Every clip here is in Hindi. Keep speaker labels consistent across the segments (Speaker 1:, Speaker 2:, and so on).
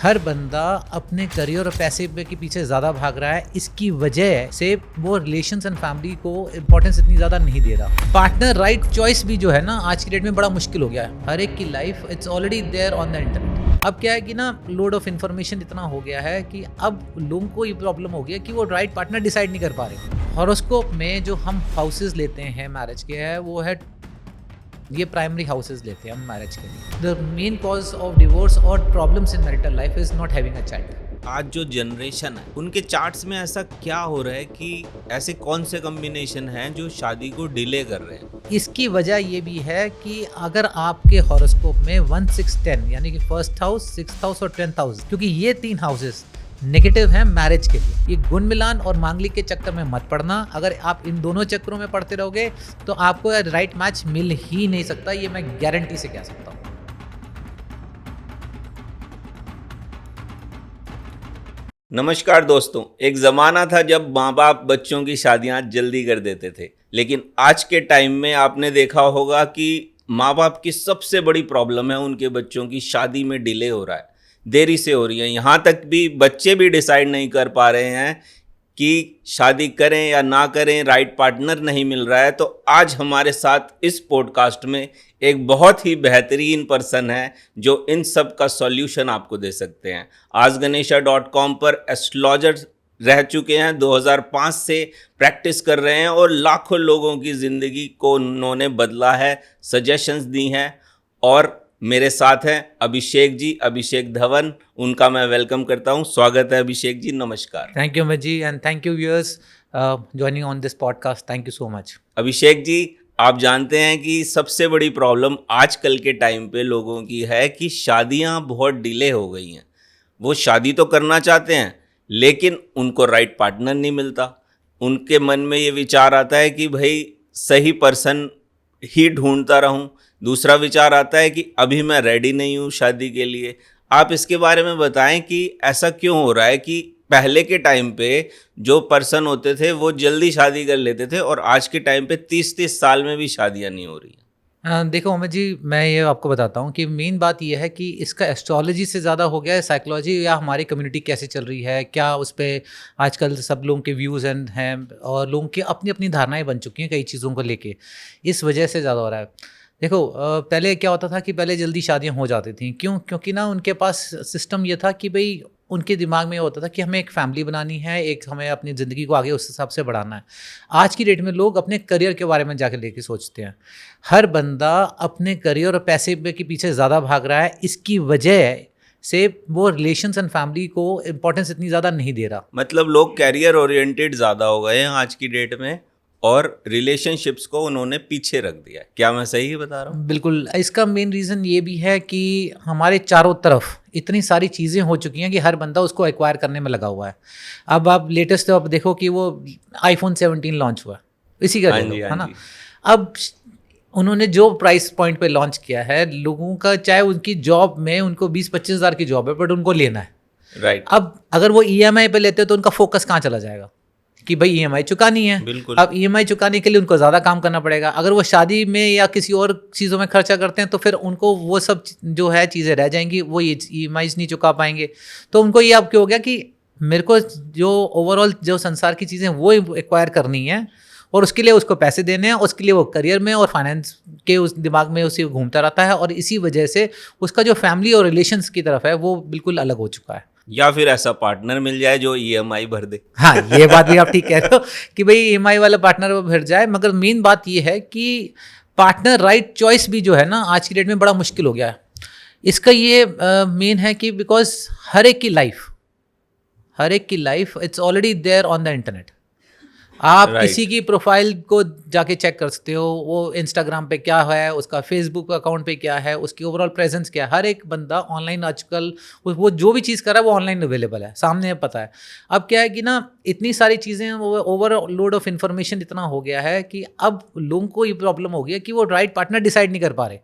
Speaker 1: हर बंदा अपने करियर और पैसे के पीछे ज़्यादा भाग रहा है। इसकी वजह से वो रिलेशंस एंड फैमिली को इम्पोर्टेंस इतनी ज़्यादा नहीं दे रहा। पार्टनर राइट चॉइस भी जो है ना आज की डेट में बड़ा मुश्किल हो गया है। हर एक की life it's already there on the internet. अब क्या है कि ना लोड ऑफ इन्फॉर्मेशन इतना हो गया है कि अब लोगों को ये प्रॉब्लम हो गया कि वो राइट पार्टनर डिसाइड नहीं कर पा रहे। हॉरोस्कोप में जो हम हाउसेज लेते हैं मैरिज के है वो है ये प्राइमरी हाउसेज लेते हैं हम मैरिज के लिए। The main cause of divorce और problems in marital life is not having a child.
Speaker 2: आज जो जनरेशन है उनके चार्ट्स में ऐसा क्या हो रहा है कि ऐसे कौन से कॉम्बिनेशन हैं जो शादी को डिले कर रहे हैं?
Speaker 1: इसकी वजह ये भी है कि अगर आपके हॉरोस्कोप में 1 6 10 यानी कि फर्स्ट हाउस, सिक्स्थ हाउस और 10th हाउस, क्योंकि ये 3 हाउसेस नेगेटिव हैं मैरिज के लिए। ये गुण मिलान और मांगलिक के चक्कर में मत पड़ना। अगर आप इन दोनों चक्करों में पड़ते रहोगे तो आपको राइट मैच मिल ही नहीं सकता। ये मैं गारंटी से कह सकता हूँ।
Speaker 2: नमस्कार दोस्तों, एक ज़माना था जब माँ बाप बच्चों की शादियाँ जल्दी कर देते थे, लेकिन आज के टाइम में आपने देखा होगा कि माँ बाप की सबसे बड़ी प्रॉब्लम है उनके बच्चों की शादी में डिले हो रहा है, देरी से हो रही है। यहाँ तक भी बच्चे भी डिसाइड नहीं कर पा रहे हैं कि शादी करें या ना करें, राइट पार्टनर नहीं मिल रहा है। तो आज हमारे साथ इस पॉडकास्ट में एक बहुत ही बेहतरीन पर्सन है जो इन सब का सॉल्यूशन आपको दे सकते हैं। आजगणेशा.com पर एस्ट्रोलॉजर रह चुके हैं, 2005 से प्रैक्टिस कर रहे हैं और लाखों लोगों की ज़िंदगी को उन्होंने बदला है, सजेशंस दी हैं। और मेरे साथ हैं अभिषेक जी, अभिषेक धवन। उनका मैं वेलकम करता हूं। स्वागत है अभिषेक जी, नमस्कार।
Speaker 1: Thank you Amit ji and thank you viewers joining on this podcast. Thank you so much.
Speaker 2: Abhishek ji, आप जानते हैं कि सबसे बड़ी प्रॉब्लम आजकल के टाइम पे लोगों की है कि शादियां बहुत डिले हो गई हैं। वो शादी तो करना चाहते हैं लेकिन उनको राइट पार्टनर नहीं मिलता। उनके मन में ये विचार आता है कि भाई सही पर्सन ही ढूंढता रहूं। दूसरा विचार आता है कि अभी मैं रेडी नहीं हूँ शादी के लिए। आप इसके बारे में बताएं कि ऐसा क्यों हो रहा है कि पहले के टाइम पे जो पर्सन होते थे वो जल्दी शादी कर लेते थे और आज के टाइम पे 30-30 साल में भी शादियां नहीं हो रही हैं।
Speaker 1: देखो अमित जी, मैं ये आपको बताता हूँ कि मेन बात ये है कि इसका एस्ट्रोलॉजी से ज़्यादा हो गया है साइकोलॉजी, या हमारी कम्युनिटी कैसे चल रही है, क्या उस पर आजकल सब लोगों के व्यूज़ एंड हैं और लोगों की अपनी अपनी धारणाएं बन चुकी हैं कई चीज़ों को लेके। इस वजह से ज़्यादा हो रहा है। देखो पहले क्या होता था कि पहले जल्दी शादियां हो जाती थी। क्योंकि ना उनके पास सिस्टम ये था कि भाई उनके दिमाग में ये होता था कि हमें एक फैमिली बनानी है, एक हमें अपनी ज़िंदगी को आगे उस हिसाब से बढ़ाना है। आज की डेट में लोग अपने करियर के बारे में जाके लेके सोचते हैं। हर बंदा अपने करियर और पैसे के पीछे ज़्यादा भाग रहा है। इसकी वजह से वो रिलेशंस एंड फैमिली को इम्पोर्टेंस इतनी ज़्यादा नहीं दे रहा।
Speaker 2: मतलब लोग कैरियर ओरिएंटेड ज़्यादा हो गए हैं आज की डेट में और रिलेशनशिप्स को उन्होंने पीछे रख दिया है। क्या मैं सही बता रहा हूँ?
Speaker 1: बिल्कुल। इसका मेन रीज़न ये भी है कि हमारे चारों तरफ इतनी सारी चीज़ें हो चुकी हैं कि हर बंदा उसको एक्वायर करने में लगा हुआ है। अब आप लेटेस्ट आप देखो कि वो iPhone 17 लॉन्च हुआ, इसी का ले लो, है ना। अब उन्होंने जो प्राइस पॉइंट पे लॉन्च किया है, लोगों का चाहे उनकी जॉब में उनको 20-25 हज़ार की जॉब है बट उनको लेना है।
Speaker 2: राइट।
Speaker 1: अब अगर वो EMI पे लेते तो उनका फोकस कहाँ चला जाएगा कि भाई EMI चुकानी है।
Speaker 2: बिल्कुल।
Speaker 1: अब EMI चुकाने के लिए उनको ज़्यादा काम करना पड़ेगा। अगर वो शादी में या किसी और चीज़ों में खर्चा करते हैं तो फिर उनको वो सब जो है चीज़ें रह जाएंगी, वो ये EMIs नहीं चुका पाएंगे। तो उनको ये अब क्या हो गया कि मेरे को जो ओवरऑल जो संसार की चीज़ें वो एक्वायर करनी है और उसके लिए उसको पैसे देने हैं। उसके लिए वो करियर में और फाइनेंस के उस दिमाग में उसे घूमता रहता है और इसी वजह से उसका जो फैमिली और रिलेशंस की तरफ है वो बिल्कुल अलग हो चुका है।
Speaker 2: या फिर ऐसा पार्टनर मिल जाए जो EMI भर दे।
Speaker 1: हाँ, ये बात भी आप ठीक कह रहे हो कि भाई EMI वाला पार्टनर वो भर जाए। मगर मेन बात ये है कि पार्टनर राइट चॉइस भी जो है ना आज की डेट में बड़ा मुश्किल हो गया है। इसका ये मेन है कि बिकॉज हर एक की life it's already there on the internet. आप किसी की प्रोफाइल को जाके चेक कर सकते हो, वो इंस्टाग्राम पे क्या है, उसका फेसबुक अकाउंट पे क्या है, उसकी ओवरऑल प्रेजेंस क्या है। हर एक बंदा ऑनलाइन आजकल वो जो भी चीज़ कर रहा है वो ऑनलाइन अवेलेबल है, सामने पता है। अब क्या है कि ना इतनी सारी चीज़ें, ओवरलोड ऑफ इन्फॉर्मेशन इतना हो गया है कि अब लोगों को ये प्रॉब्लम हो गई है कि वो राइट पार्टनर डिसाइड नहीं कर पा रहे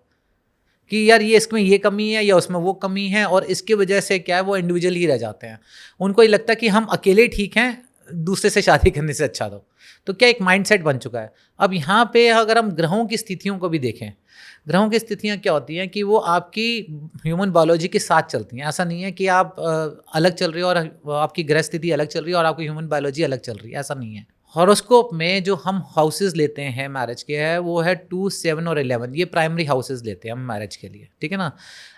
Speaker 1: कि यार ये इसमें ये कमी है या उसमें वो कमी है। और इसकी वजह से क्या है वो इंडिविजुअल ही रह जाते हैं। उनको ये लगता है कि हम अकेले ठीक हैं, दूसरे से शादी करने से अच्छा दो। तो क्या एक माइंडसेट बन चुका है। अब यहाँ पे अगर हम ग्रहों की स्थितियों को भी देखें, ग्रहों की स्थितियाँ क्या होती हैं कि वो आपकी ह्यूमन बायोलॉजी के साथ चलती हैं। ऐसा नहीं है कि आप अलग चल रही हो और आपकी ग्रह स्थिति अलग चल रही है और आपकी ह्यूमन बायोलॉजी अलग चल रही है, ऐसा नहीं है। हॉरोस्कोप में जो हम हाउसेज लेते हैं मैरिज के है वो है 2, 7 और 11, ये प्राइमरी हाउसेज लेते हैं हम मैरिज के लिए, ठीक है ना।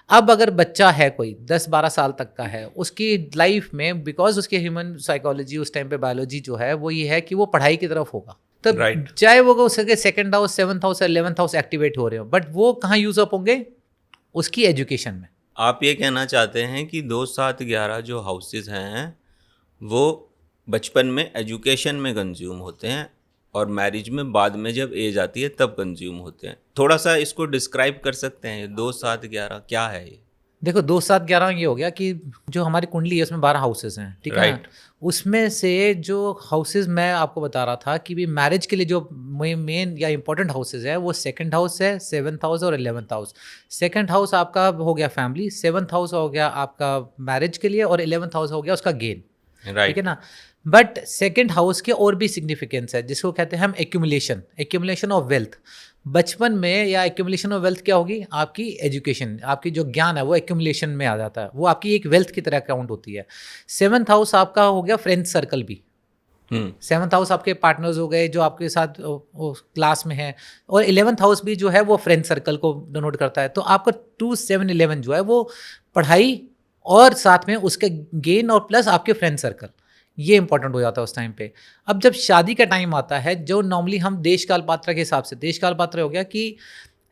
Speaker 1: अब अगर बच्चा है कोई 10-12 साल तक का है, उसकी लाइफ में बिकॉज उसके ह्यूमन साइकोलॉजी उस टाइम पे बायोलॉजी जो है वो ये है कि वो पढ़ाई की तरफ होगा, तो
Speaker 2: Right.
Speaker 1: चाहे वो उसके 2nd house, 7th house, 11th house activate हो रहे हो, बट वो कहाँ यूज अप होंगे, उसकी एजुकेशन में।
Speaker 2: आप ये कहना चाहते हैं कि 2, 7, 11 जो हाउसेस हैं वो बचपन में एजुकेशन में कंज्यूम होते हैं और मैरिज में बाद में जब एज आती है तब कंज्यूम होते हैं। थोड़ा सा इसको डिस्क्राइब कर सकते हैं, 2, 7, 11 क्या है ये?
Speaker 1: देखो 2, 7, 11 ये हो गया कि जो हमारी कुंडली है उसमें 12 हाउसेस हैं, ठीक है ना।
Speaker 2: Right.
Speaker 1: उसमें से जो हाउसेस मैं आपको बता रहा था कि भी मैरिज के लिए जो मेन या इंपॉर्टेंट हाउसेस है वो 2nd हाउस है, 7th हाउस और 11th हाउस। 2nd हाउस आपका हो गया फैमिली, 7th हाउस हो गया आपका मैरिज के लिए और 11th हाउस हो गया उसका गेन, ठीक है ना। बट 2nd हाउस के और भी सिग्निफिकेंस है जिसको कहते हैं हम एक्यूमुलेशन ऑफ वेल्थ। बचपन में या एक्यूमुलेशन ऑफ वेल्थ क्या होगी, आपकी एजुकेशन, आपकी जो ज्ञान है वो एक्यूमुलेशन में आ जाता है, वो आपकी एक वेल्थ की तरह काउंट होती है। 7th हाउस आपका हो गया फ्रेंड सर्कल भी। 7th हाउस आपके पार्टनर्स हो गए जो आपके साथ क्लास में है, और 11th हाउस भी जो है वो फ्रेंड सर्कल को डिनोट करता है। तो आपका 2, 7, 11 जो है वो पढ़ाई और साथ में उसके गेन और प्लस आपके फ्रेंड सर्कल, ये इंपॉर्टेंट हो जाता है उस टाइम पे। अब जब शादी का टाइम आता है, जो नॉर्मली हम देश काल पात्र के हिसाब से, देश काल पात्र हो गया कि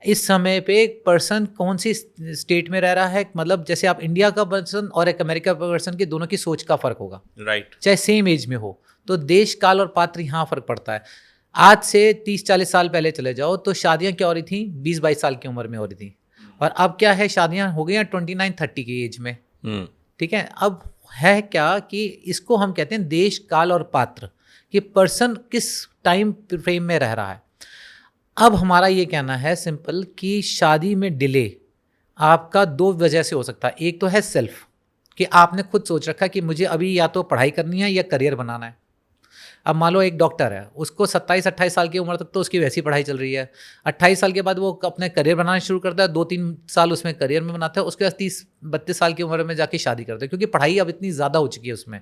Speaker 1: इस समय पे एक पर्सन कौन सी स्टेट में रह रहा है, मतलब जैसे आप इंडिया का पर्सन और एक अमेरिका का पर्सन की दोनों की सोच का फर्क होगा,
Speaker 2: राइट।
Speaker 1: चाहे सेम एज में हो, तो देश काल और पात्र यहाँ फर्क पड़ता है। आज से 30-40 साल पहले चले जाओ तो शादियाँ क्या हो रही थी, 20-22 साल की उम्र में हो रही थी, और अब क्या है, शादियाँ हो गई हैं 29-30 की एज में, ठीक है। अब है क्या कि इसको हम कहते हैं देश काल और पात्र, कि पर्सन किस टाइम फ्रेम में रह रहा है। अब हमारा ये कहना है सिंपल कि शादी में डिले आपका 2 वजह से हो सकता है। एक तो है सेल्फ, कि आपने खुद सोच रखा कि मुझे अभी या तो पढ़ाई करनी है या करियर बनाना है। अब मान लो एक डॉक्टर है, उसको 27-28 साल की उम्र तक तो उसकी वैसी पढ़ाई चल रही है, 28 साल के बाद वो अपने करियर बनाना शुरू करता है, 2-3 साल उसमें करियर में बनाता है, उसके बाद 30-32 साल की उम्र में जाके शादी करते हैं, क्योंकि पढ़ाई अब इतनी ज़्यादा हो चुकी है उसमें।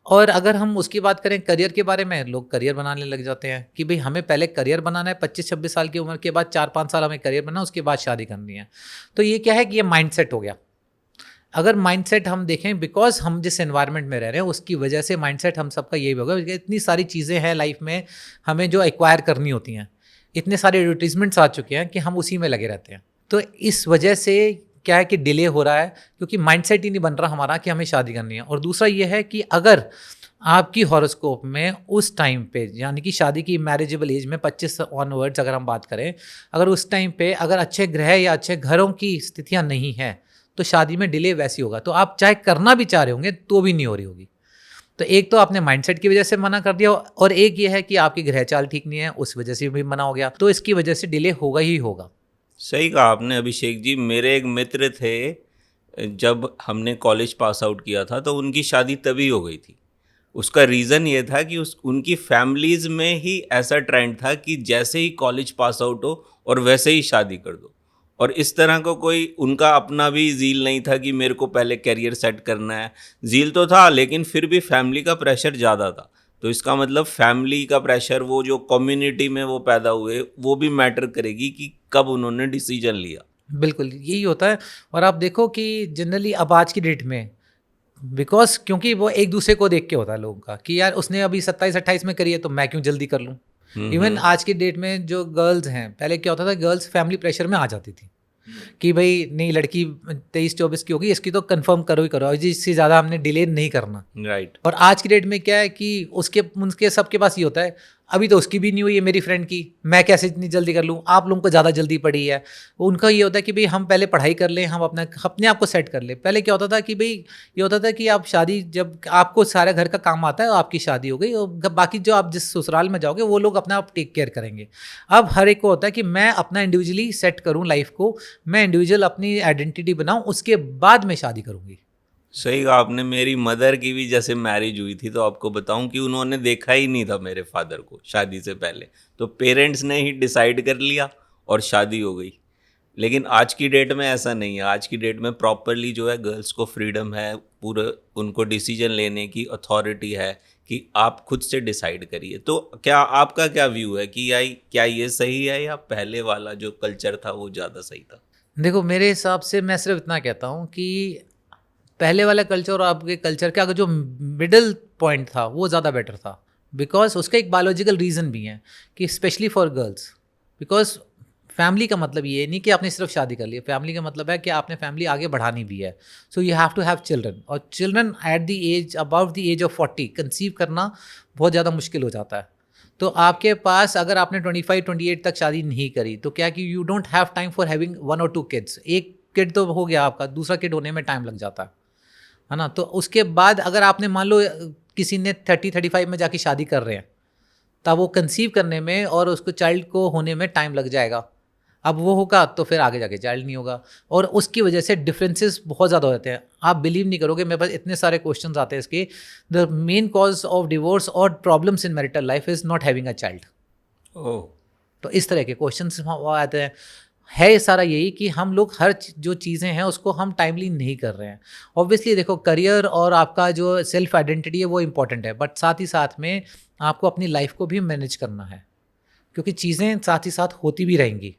Speaker 1: और अगर हम उसकी बात करें करियर के बारे में, लोग करियर बनाने लग जाते हैं कि भाई हमें पहले करियर बनाना है, 25-26 साल की उम्र के बाद 4-5 साल हमें करियर बनाना, उसके बाद शादी करनी है। तो ये क्या है कि ये माइंडसेट हो गया। अगर माइंडसेट हम देखें, बिकॉज हम जिस एनवायरनमेंट में रह रहे हैं उसकी वजह से माइंडसेट हम सबका यही होगा। इतनी सारी चीज़ें हैं लाइफ में हमें जो एक्वायर करनी होती हैं, इतने सारे एडवर्टीजमेंट्स आ चुके हैं कि हम उसी में लगे रहते हैं। तो इस वजह से क्या है कि डिले हो रहा है, क्योंकि माइंडसेट ही नहीं बन रहा हमारा कि हमें शादी करनी है। और दूसरा ये है कि अगर आपकी हॉरोस्कोप में उस टाइम पे, यानी कि शादी की मैरिजेबल एज में 25 ऑनवर्ड्स अगर हम बात करें, अगर उस टाइम पे अगर अच्छे ग्रह या अच्छे घरों की स्थितियाँ नहीं हैं तो शादी में डिले वैसी होगा। तो आप चाहे करना भी चाह रहे होंगे तो भी नहीं हो रही होगी। तो एक तो आपने माइंडसेट की वजह से मना कर दिया, और एक ये है कि आपकी ग्रह चाल ठीक नहीं है, उस वजह से भी मना हो गया। तो इसकी वजह से डिले होगा ही होगा।
Speaker 2: सही कहा आपने अभिषेक जी। मेरे एक मित्र थे, जब हमने कॉलेज पास आउट किया था तो उनकी शादी तभी हो गई थी। उसका रीज़न ये था कि उनकी फैमिलीज़ में ही ऐसा ट्रेंड था कि जैसे ही कॉलेज पास आउट हो और वैसे ही शादी कर दो। और इस तरह का कोई उनका अपना भी ज़ील नहीं था कि मेरे को पहले करियर सेट करना है। ज़ील तो था, लेकिन फिर भी फैमिली का प्रेशर ज़्यादा था। तो इसका मतलब फैमिली का प्रेशर, वो जो कम्युनिटी में वो पैदा हुए, वो भी मैटर करेगी कि कब उन्होंने डिसीजन लिया।
Speaker 1: बिल्कुल यही होता है। और आप देखो कि जनरली अब आज की डेट में, बिकॉज क्योंकि वो एक दूसरे को देख के होता है लोगों का कि यार उसने अभी 27-28 में करी है तो मैं क्यों जल्दी कर लूँ। इवन आज की डेट में जो गर्ल्स हैं, पहले क्या होता था, गर्ल्स फैमिली प्रेशर में आ जाती थी कि भाई नहीं, लड़की 23-24 की होगी, इसकी तो कंफर्म करो ही करो, इससे ज़्यादा हमने डिले नहीं करना।
Speaker 2: राइट।
Speaker 1: और आज की डेट में क्या है कि उनके सबके पास ये होता है, अभी तो उसकी भी नहीं हुई है मेरी फ्रेंड की, मैं कैसे इतनी जल्दी कर लूँ, आप लोगों को ज़्यादा जल्दी पड़ी है। उनका ये होता है कि भाई हम पहले पढ़ाई कर लें, हम अपने आप को सेट कर लें। पहले क्या होता था कि भाई ये होता था कि आप शादी, जब आपको सारा घर का काम आता है, आपकी शादी हो गई, और बाकी जो आप जिस ससुराल में जाओगे वो लोग अपना आप टेक केयर करेंगे। अब हर एक को होता है कि मैं अपना इंडिविजुअली सेट करूँ लाइफ को, मैं इंडिविजुअल अपनी आइडेंटिटी बनाऊँ, उसके बाद मैं शादी करूँगी।
Speaker 2: सही कहा आपने। मेरी मदर की भी जैसे मैरिज हुई थी, तो आपको बताऊं कि उन्होंने देखा ही नहीं था मेरे फादर को शादी से पहले, तो पेरेंट्स ने ही डिसाइड कर लिया और शादी हो गई। लेकिन आज की डेट में ऐसा नहीं है। आज की डेट में प्रॉपरली जो है गर्ल्स को फ्रीडम है, पूरा उनको डिसीजन लेने की अथॉरिटी है कि आप खुद से डिसाइड करिए। तो क्या आपका क्या व्यू है कि क्या ये सही है या पहले वाला जो कल्चर था वो ज़्यादा सही था?
Speaker 1: देखो, मेरे हिसाब से मैं सिर्फ इतना कहता हूँ कि पहले वाला कल्चर और आपके कल्चर का जो मिडिल पॉइंट था वो ज़्यादा बेटर था। बिकॉज उसका एक बायोलॉजिकल रीज़न भी है कि specially for girls, because family का मतलब ये नहीं कि आपने सिर्फ शादी कर ली। फैमिली का मतलब है कि आपने फैमिली आगे बढ़ानी भी है। So you have to have children, और children at the age about the age of 40 conceive करना बहुत ज़्यादा मुश्किल हो जाता है। तो आपके पास अगर आपने 25-28 तक शादी नहीं करी तो क्या कि you don't have time for having 1 और 2 किड्स। एक किड तो हो गया आपका, दूसरा किड होने में टाइम लग जाता है ना। तो उसके बाद अगर आपने मान लो किसी ने 30-35 में जाके शादी कर रहे हैं, तब वो कंसीव करने में और उसको चाइल्ड को होने में टाइम लग जाएगा। अब वो होगा तो फिर आगे जाके चाइल्ड नहीं होगा, और उसकी वजह से डिफरेंसेस बहुत ज़्यादा हो जाते हैं। आप बिलीव नहीं करोगे, मेरे पास इतने सारे क्वेश्चंस आते हैं इसके। The main cause of divorce और problems in marital life is not having a child.
Speaker 2: Oh,
Speaker 1: तो इस तरह के क्वेश्चंस आते हैं। है सारा यही कि हम लोग हर जो चीज़ें हैं उसको हम टाइमली नहीं कर रहे हैं। ऑब्वियसली देखो, करियर और आपका जो सेल्फ आइडेंटिटी है वो इम्पॉर्टेंट है, बट साथ ही साथ में आपको अपनी लाइफ को भी मैनेज करना है, क्योंकि चीज़ें साथ ही साथ होती भी रहेंगी।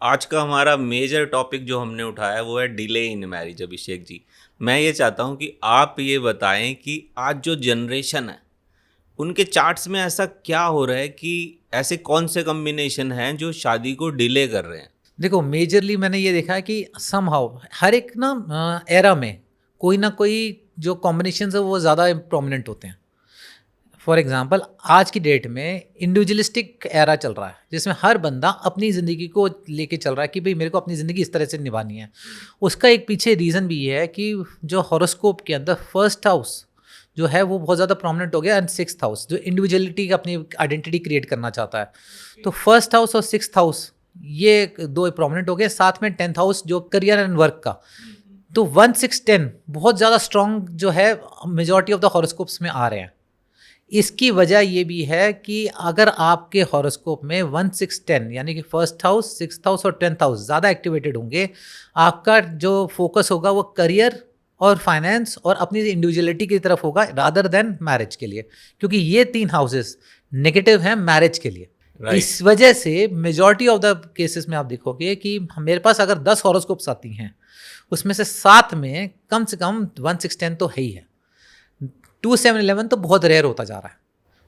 Speaker 2: आज का हमारा मेजर टॉपिक जो हमने उठाया वो है delay in marriage. Abhishek ji, मैं ये चाहता हूँ कि आप ये बताएं कि आज जो जनरेशन है उनके चार्ट्स में ऐसा क्या हो रहा है कि ऐसे कौन से कॉम्बिनेशन हैं जो शादी को डिले कर रहे हैं?
Speaker 1: देखो, मेजरली मैंने ये देखा है कि समहाउ हर एक ना एरा में कोई ना कोई जो कॉम्बिनेशन है वो ज़्यादा प्रोमिनेंट होते हैं। फॉर एग्जांपल, आज की डेट में इंडिविजुअलिस्टिक एरा चल रहा है, जिसमें हर बंदा अपनी ज़िंदगी को लेके चल रहा है कि भाई मेरे को अपनी ज़िंदगी इस तरह से निभानी है। उसका एक पीछे रीज़न भी ये है कि जो हॉरोस्कोप के अंदर फर्स्ट हाउस जो है वो बहुत ज़्यादा प्रोमिनेंट हो गया, एंड सिक्स्थ हाउस जो इंडिविजुअलिटी की अपनी आइडेंटिटी क्रिएट करना चाहता है। तो फर्स्ट हाउस और सिक्स्थ हाउस ये दो प्रोमिनेंट हो गए, साथ में 10th हाउस जो करियर एंड वर्क का। तो 1 6 10 बहुत ज़्यादा स्ट्रॉन्ग जो है मेजॉरिटी ऑफ द हॉरोस्कोप्स में आ रहे हैं। इसकी वजह ये भी है कि अगर आपके हॉरोस्कोप में 1 6 10 यानी कि फर्स्ट हाउस, सिक्स्थ हाउस और 10th हाउस ज़्यादा एक्टिवेटेड होंगे, आपका जो फोकस होगा वो करियर और फाइनेंस और अपनी इंडिविजुअलिटी की तरफ होगा रादर देन मैरिज के लिए, क्योंकि ये 3 हाउसेस नेगेटिव हैं मैरिज के लिए।
Speaker 2: Right.
Speaker 1: इस वजह से मेजॉरिटी ऑफ द केसेस में आप देखोगे कि मेरे पास अगर 10 हॉरोस्कोप्स आती हैं, उसमें से 7 में कम से कम 1 6 10 तो है ही है। 2 7 11 तो बहुत रेयर होता जा रहा है,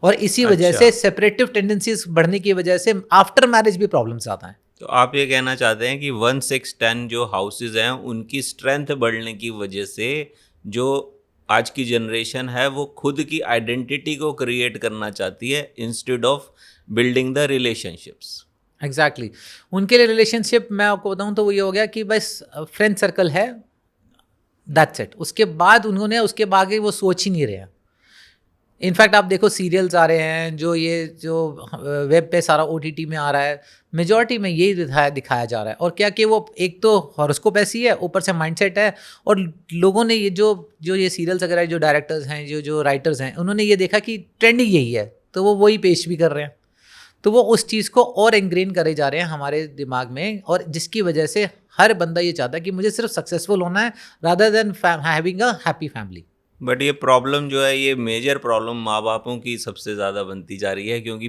Speaker 1: और इसी वजह
Speaker 2: अच्छा।
Speaker 1: से सेपरेटिव टेंडेंसीज बढ़ने की वजह से आफ्टर मैरिज भी प्रॉब्लम्स आता है।
Speaker 2: तो आप ये कहना चाहते हैं कि 1 6 10 जो हाउसेज हैं उनकी स्ट्रेंथ बढ़ने की वजह से जो आज की जनरेशन है वो खुद की आइडेंटिटी को क्रिएट करना चाहती है instead of building the relationships.
Speaker 1: Exactly उनके लिए रिलेशनशिप मैं आपको बताऊं तो वो ये हो गया कि बस फ्रेंड सर्कल है, दैट्स इट। उसके बाद उन्होंने उसके आगे वो सोच ही नहीं रहे हैं। इनफैक्ट आप देखो सीरियल्स आ रहे हैं, जो वेब पे सारा OTT में आ रहा है, मेजॉरिटी में यही दिखाया जा रहा है। और क्या कि वो एक तो हॉरोस्कोप ऐसी है, ऊपर से माइंडसेट है, और लोगों ने ये जो ये सीरियल्स वगैरह जो डायरेक्टर्स हैं, जो राइटर्स हैं, उन्होंने ये देखा कि ट्रेंड ही यही है, तो वो वही पेश भी कर रहे हैं। तो वो उस चीज़ को और इंग्रेन करे जा रहे हैं हमारे दिमाग में, और जिसकी वजह से हर बंदा ये चाहता है कि मुझे सिर्फ सक्सेसफुल होना है rather than having a happy family.
Speaker 2: But ये प्रॉब्लम जो है, ये मेजर प्रॉब्लम माँ बापों की सबसे ज़्यादा बनती जा रही है, क्योंकि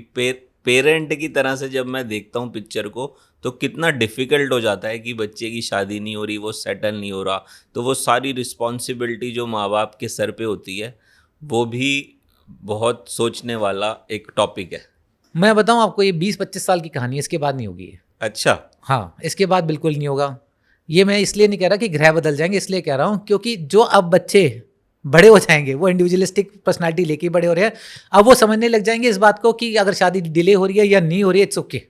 Speaker 2: पेरेंट की तरह से जब मैं देखता हूँ पिक्चर को तो कितना डिफ़िकल्ट हो जाता है कि बच्चे की शादी नहीं हो रही, वो सेटल नहीं हो रहा, तो वो सारी रिस्पॉन्सिबिलिटी जो माँ बाप के सर पे होती है वो भी बहुत सोचने वाला एक टॉपिक है।
Speaker 1: मैं बताऊं आपको, ये 20-25 साल की कहानी है, इसके बाद नहीं होगी ये।
Speaker 2: अच्छा।
Speaker 1: हाँ, इसके बाद बिल्कुल नहीं होगा। ये मैं इसलिए नहीं कह रहा कि ग्रह बदल जाएंगे, इसलिए कह रहा हूँ क्योंकि जो अब बच्चे बड़े हो जाएंगे वो इंडिविजुअलिस्टिक पर्सनालिटी लेके बड़े हो रहे हैं। अब वो समझने लग जाएंगे इस बात को कि अगर शादी डिले हो रही है या नहीं हो रही है, इट्स ओके।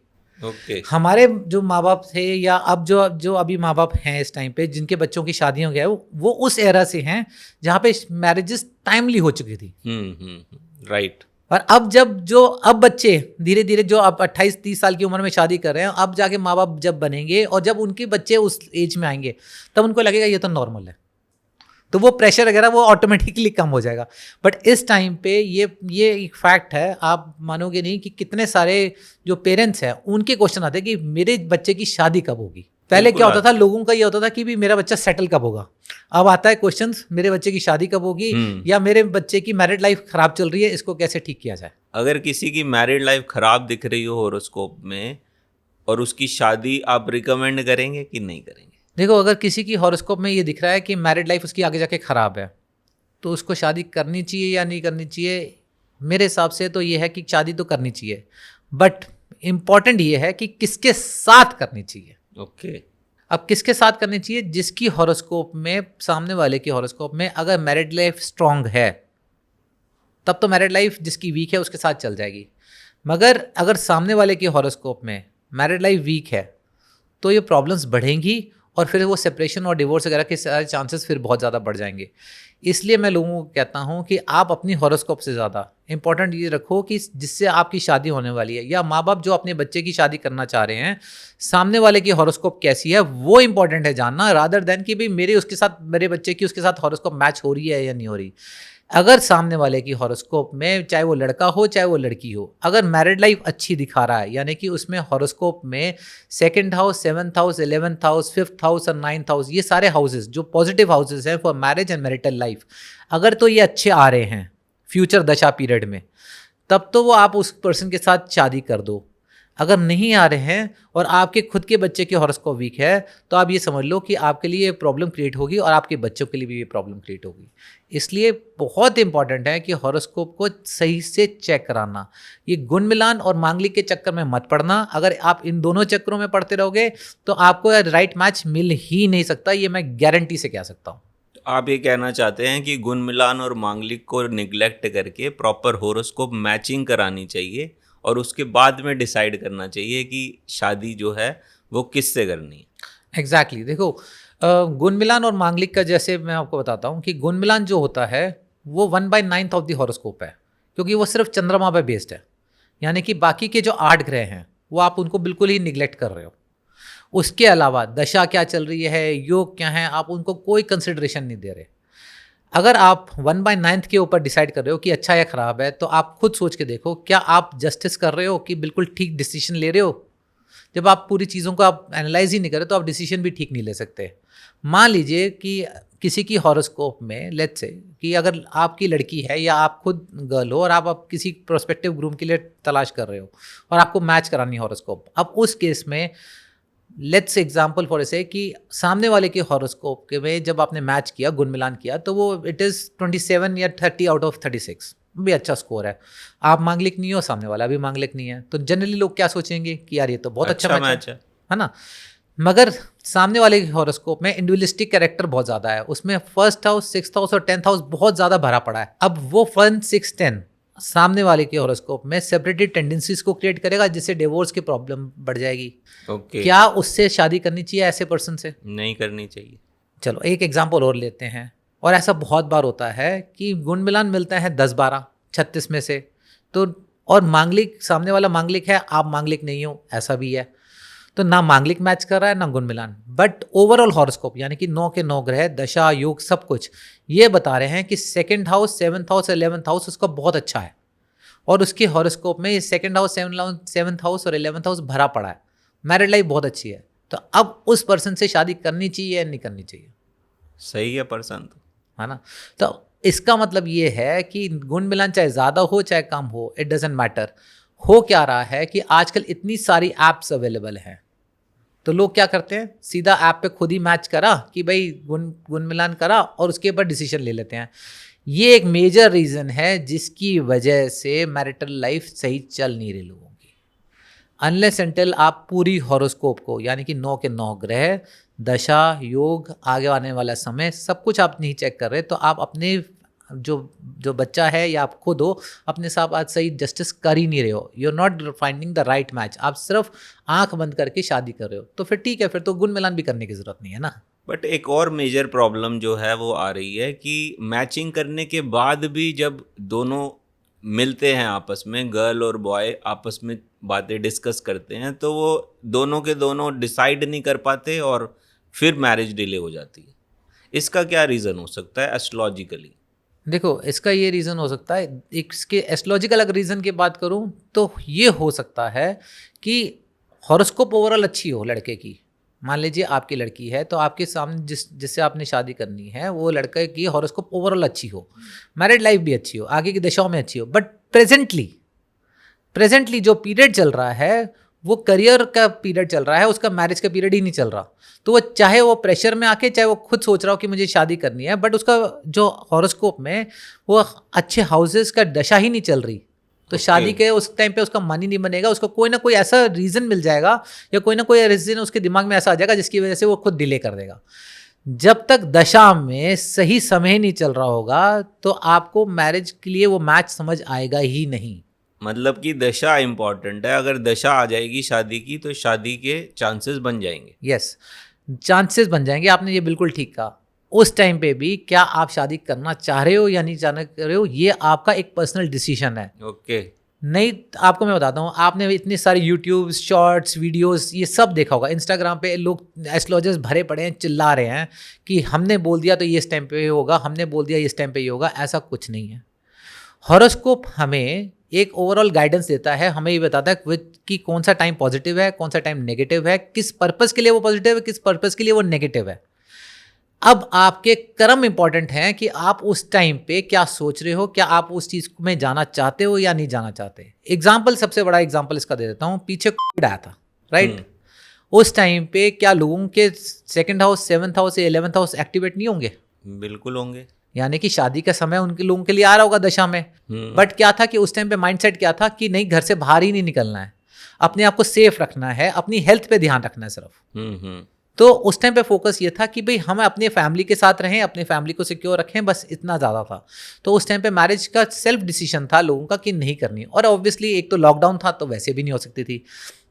Speaker 2: ओके।
Speaker 1: हमारे जो माँ बाप थे, या अब जो अभी माँ बाप हैं इस टाइम पे, जिनके बच्चों की शादियाँ हो गया, वो उस एरा से हैं जहाँ पे मैरिजेस टाइमली हो चुकी थी।
Speaker 2: राइट।
Speaker 1: और अब बच्चे धीरे धीरे जो अब 28-30 साल की उम्र में शादी कर रहे हैं, अब जाके माँ बाप जब बनेंगे और जब उनके बच्चे उस एज में आएंगे, तब उनको लगेगा ये तो नॉर्मल है। तो वो प्रेशर वगैरह वो ऑटोमेटिकली कम हो जाएगा। बट इस टाइम पे ये एक फैक्ट है, आप मानोगे नहीं कि कितने सारे जो पेरेंट्स हैं उनके क्वेश्चन आते हैं कि मेरे बच्चे की शादी कब होगी। पहले क्या होता था, लोगों का ये होता था कि भी मेरा बच्चा सेटल कब होगा। अब आता है क्वेश्चन, मेरे बच्चे की शादी कब होगी, या मेरे बच्चे की मैरिड लाइफ खराब चल रही है, इसको कैसे ठीक किया जाए।
Speaker 2: अगर किसी की मैरिड लाइफ खराब दिख रही हो हॉरोस्कोप में और उसकी शादी, आप रिकमेंड करेंगे कि नहीं करेंगे?
Speaker 1: देखो, अगर किसी की हॉरोस्कोप में ये दिख रहा है कि मैरिड लाइफ उसकी आगे जाके खराब है, तो उसको शादी करनी चाहिए या नहीं करनी चाहिए? मेरे हिसाब से तो ये है कि शादी तो करनी चाहिए, बट इम्पॉर्टेंट ये है कि किसके साथ करनी चाहिए।
Speaker 2: ओके।
Speaker 1: अब किसके साथ करनी चाहिए? जिसकी हॉरोस्कोप में, सामने वाले की हॉरोस्कोप में अगर मैरिड लाइफ स्ट्रांग है, तब तो मैरिड लाइफ जिसकी वीक है उसके साथ चल जाएगी। मगर अगर सामने वाले की हॉरोस्कोप में मैरिड लाइफ वीक है, तो ये प्रॉब्लम्स बढ़ेंगी और फिर वो सेपरेशन और डिवोर्स वगैरह के सारे चांसेस फिर बहुत ज़्यादा बढ़ जाएंगे। इसलिए मैं लोगों को कहता हूँ कि आप अपनी हॉरोस्कोप से ज़्यादा इंपॉर्टेंट ये रखो कि जिससे आपकी शादी होने वाली है, या माँ बाप जो अपने बच्चे की शादी करना चाह रहे हैं, सामने वाले की हॉरोस्कोप कैसी है वो इंपॉर्टेंट है जानना, रादर देन कि भाई मेरे उसके साथ, मेरे बच्चे की उसके साथ हॉरोस्कोप मैच हो रही है या नहीं हो रही। अगर सामने वाले की हॉरोस्कोप में, चाहे वो लड़का हो चाहे वो लड़की हो, अगर मैरिड लाइफ अच्छी दिखा रहा है, यानी कि उसमें हॉरोस्कोप में 2nd house, 7th house, 11th house, 5th house और 9th हाउस, ये सारे हाउसेस जो पॉजिटिव हाउसेस हैं for marriage and marital life, अगर तो ये अच्छे आ रहे हैं फ्यूचर दशा पीरियड में, तब तो वो आप उस पर्सन के साथ शादी कर दो। अगर नहीं आ रहे हैं और आपके खुद के बच्चे की हॉरोस्कोप वीक है, तो आप ये समझ लो कि आपके लिए प्रॉब्लम क्रिएट होगी और आपके बच्चों के लिए भी ये प्रॉब्लम क्रिएट होगी। इसलिए बहुत इंपॉर्टेंट है कि हॉरोस्कोप को सही से चेक कराना। ये गुण मिलान और मांगलिक के चक्कर में मत पड़ना। अगर आप इन दोनों चक्करों में पड़ते रहोगे तो आपको राइट मैच मिल ही नहीं सकता, ये मैं गारंटी से कह सकता हूँ।
Speaker 2: आप ये कहना चाहते हैं कि गुण मिलान और मांगलिक को निगलेक्ट करके प्रॉपर हॉरोस्कोप मैचिंग करानी चाहिए और उसके बाद में डिसाइड करना चाहिए कि शादी जो है वो किससे करनी है।
Speaker 1: एग्जैक्टली देखो, गुण मिलान और मांगलिक का जैसे मैं आपको बताता हूँ कि गुण मिलान जो होता है वो 1/9 ऑफ द हॉरोस्कोप है, क्योंकि वो सिर्फ चंद्रमा पे बेस्ड है। यानी कि बाकी के जो 8 ग्रह हैं वो आप उनको बिल्कुल ही निगलेक्ट कर रहे हो। उसके अलावा दशा क्या चल रही है, योग क्या है, आप उनको कोई कंसिडरेशन नहीं दे रहे। अगर आप 1/9 के ऊपर डिसाइड कर रहे हो कि अच्छा या खराब है, तो आप खुद सोच के देखो, क्या आप जस्टिस कर रहे हो कि बिल्कुल ठीक डिसीजन ले रहे हो? जब आप पूरी चीज़ों को आप एनालाइज ही नहीं करें तो आप डिसीजन भी ठीक नहीं ले सकते। मान लीजिए कि किसी की हॉरोस्कोप में, लेट्स से कि अगर आपकी लड़की है या आप खुद गर्ल हो और आप किसी प्रोस्पेक्टिव ग्रूम के लिए तलाश कर रहे हो और आपको मैच करानी हॉरोस्कोप, अब उस केस में लेट्स एग्जाम्पल फॉर ऐसे कि सामने वाले के हॉरोस्कोप के में जब आपने मैच किया, गुण मिलान किया, तो वो इट इज़ 27 या 30 आउट ऑफ 36 भी अच्छा स्कोर है। आप मांगलिक नहीं हो, सामने वाला भी मांगलिक नहीं है, तो जनरली लोग क्या सोचेंगे कि यार ये तो बहुत अच्छा मैच है ना। मगर सामने वाले के हॉरोस्कोप में इंडिविजुअलिस्टिक कैरेक्टर बहुत ज़्यादा है, उसमें 1st हाउस, 6th हाउस और 10th हाउस बहुत ज़्यादा भरा पड़ा है। अब वो 1, 6, 10 सामने वाले के हॉरोस्कोप में सेपरेटेड टेंडेंसीज को क्रिएट करेगा, जिससे डिवोर्स की प्रॉब्लम बढ़ जाएगी। क्या उससे शादी करनी चाहिए? ऐसे पर्सन से
Speaker 2: नहीं करनी चाहिए।
Speaker 1: चलो एक एग्जांपल और लेते हैं, और ऐसा बहुत बार होता है कि गुण मिलान मिलता है 10-12 36 में से, तो और मांगलिक, सामने वाला मांगलिक है, आप मांगलिक नहीं हो, ऐसा भी है। तो ना मांगलिक मैच कर रहा है ना गुण मिलान, बट ओवरऑल हॉरोस्कोप यानी कि 9 के 9 ग्रह, दशा, योग, सब कुछ ये बता रहे हैं कि 2nd house, 7th house, 11th house उसका बहुत अच्छा है, और उसके हॉरोस्कोप में 2nd हाउस, 7th हाउस और 11th हाउस भरा पड़ा है, मैरिड लाइफ बहुत अच्छी है। तो अब उस पर्सन से शादी करनी चाहिए या नहीं करनी चाहिए?
Speaker 2: सही है पर्सन तो,
Speaker 1: है ना। तो इसका मतलब ये है कि गुण मिलान चाहे ज़्यादा हो चाहे कम हो, इट डजेंट मैटर। हो क्या रहा है कि आजकल इतनी सारी ऐप्स अवेलेबल हैं, तो लोग क्या करते हैं, सीधा ऐप पे खुद ही मैच करा कि भाई गुण मिलान करा और उसके ऊपर डिसीजन ले लेते हैं। ये एक मेजर रीज़न है जिसकी वजह से मैरिटल लाइफ सही चल नहीं रही लोगों की। अनलेस एंटिल आप पूरी हॉरोस्कोप को, यानी कि 9 के 9 ग्रह, दशा, योग, आगे आने वाला समय, सब कुछ आप नहीं चेक कर रहे, तो आप अपने जो बच्चा है या आप खुद हो, अपने साथ आज सही जस्टिस कर ही नहीं रहे हो। You are not finding the right match. आप सिर्फ आंख बंद करके शादी कर रहे हो, तो फिर ठीक है, फिर तो गुण मिलान भी करने की जरूरत नहीं है ना।
Speaker 2: बट एक और मेजर प्रॉब्लम जो है वो आ रही है कि मैचिंग करने के बाद भी जब दोनों मिलते हैं आपस में, गर्ल और बॉय आपस में बातें डिस्कस करते हैं, तो वो दोनों के दोनों डिसाइड नहीं कर पाते और फिर मैरिज डिले हो जाती है। इसका क्या रीज़न हो सकता है एस्ट्रोलॉजिकली?
Speaker 1: देखो, इसका ये रीज़न हो सकता है, एक इसके एस्ट्रोलॉजिकल अगर रीज़न की बात करूँ तो ये हो सकता है कि हॉरोस्कोप ओवरऑल अच्छी हो लड़के की। मान लीजिए आपकी लड़की है, तो आपके सामने जिससे आपने शादी करनी है वो लड़के की हॉरोस्कोप ओवरऑल अच्छी हो, मैरिड लाइफ भी अच्छी हो, आगे की दशाओं में अच्छी हो, बट प्रेजेंटली जो पीरियड चल रहा है वो करियर का पीरियड चल रहा है, उसका मैरिज का पीरियड ही नहीं चल रहा। तो वो चाहे वो प्रेशर में आके, चाहे वो खुद सोच रहा हो कि मुझे शादी करनी है, बट उसका जो हॉरोस्कोप में वो अच्छे हाउसेस का दशा ही नहीं चल रही, तो शादी के उस टाइम पे उसका मन ही नहीं बनेगा। उसको कोई ना कोई ऐसा रीज़न मिल जाएगा या कोई ना कोई रीज़न उसके दिमाग में ऐसा आ जाएगा जिसकी वजह से वो खुद डिले कर देगा। जब तक दशा में सही समय नहीं चल रहा होगा तो आपको मैरिज के लिए वो मैच समझ आएगा ही नहीं।
Speaker 2: मतलब कि दशा इम्पॉर्टेंट है, अगर दशा आ जाएगी शादी की तो शादी के चांसेस बन जाएंगे।
Speaker 1: यस, चांसेस बन जाएंगे, आपने ये बिल्कुल ठीक कहा। उस टाइम पे भी क्या आप शादी करना चाह रहे हो या नहीं चाह रहे हो, ये आपका एक पर्सनल डिसीजन है।
Speaker 2: ओके।
Speaker 1: नहीं, आपको मैं बताता हूँ, आपने इतने सारे यूट्यूब शॉर्ट्स वीडियोस ये सब देखा होगा, इंस्टाग्राम पे लोग एस्ट्रोलॉजर्स भरे पड़े हैं, चिल्ला रहे हैं कि हमने बोल दिया तो ये इस टाइम पे होगा, हमने बोल दिया इस टाइम पे ये होगा। ऐसा कुछ नहीं है। हॉरोस्कोप हमें एक ओवरऑल गाइडेंस देता है, हमें ये बताता है कि कौन सा टाइम पॉजिटिव है, कौन सा टाइम नेगेटिव है, किस पर्पस के लिए वो पॉजिटिव है, किस पर्पस के लिए वो नेगेटिव है। अब आपके कर्म इंपॉर्टेंट हैं कि आप उस टाइम पे क्या सोच रहे हो, क्या आप उस चीज़ में जाना चाहते हो या नहीं जाना चाहते। एग्जाम्पल, सबसे बड़ा एग्जाम्पल इसका दे देता हूँ, पीछे कोविड आया था, राइट? उस टाइम पे क्या लोगों के 2nd house, 7th house, 11th house activate नहीं होंगे?
Speaker 2: बिल्कुल होंगे।
Speaker 1: यानी कि शादी का समय उनके लोगों के लिए आ रहा होगा दशा में। बट क्या था कि उस टाइम पे माइंडसेट क्या था कि नहीं, घर से बाहर ही नहीं निकलना है, अपने आप को सेफ रखना है, अपनी हेल्थ पे ध्यान रखना है सिर्फ। तो उस टाइम पे फोकस ये था कि भाई हम अपने फैमिली के साथ रहें, अपने फैमिली को सिक्योर रखें, बस इतना ज़्यादा था। तो उस टाइम पे मैरिज का सेल्फ डिसीजन था लोगों का कि नहीं करनी। और ऑब्वियसली एक तो लॉकडाउन था तो वैसे भी नहीं हो सकती थी।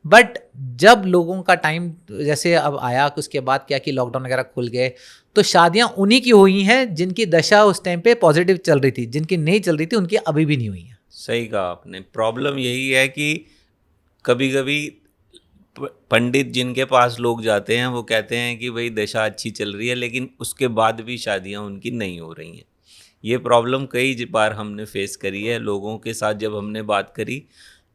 Speaker 1: बट जब लोगों का टाइम जैसे अब आया, उसके बाद क्या कि लॉकडाउन वगैरह खुल गए, तो शादियां उन्हीं की हुई हैं जिनकी दशा उस टाइम पे पॉजिटिव चल रही थी, जिनकी नहीं चल रही थी उनकी अभी भी नहीं हुई है।
Speaker 2: सही कहा आपने। प्रॉब्लम यही है कि कभी कभी पंडित जिनके पास लोग जाते हैं वो कहते हैं कि भाई दशा अच्छी चल रही है, लेकिन उसके बाद भी शादियां उनकी नहीं हो रही हैं। ये प्रॉब्लम कई बार हमने फेस करी है लोगों के साथ। जब हमने बात करी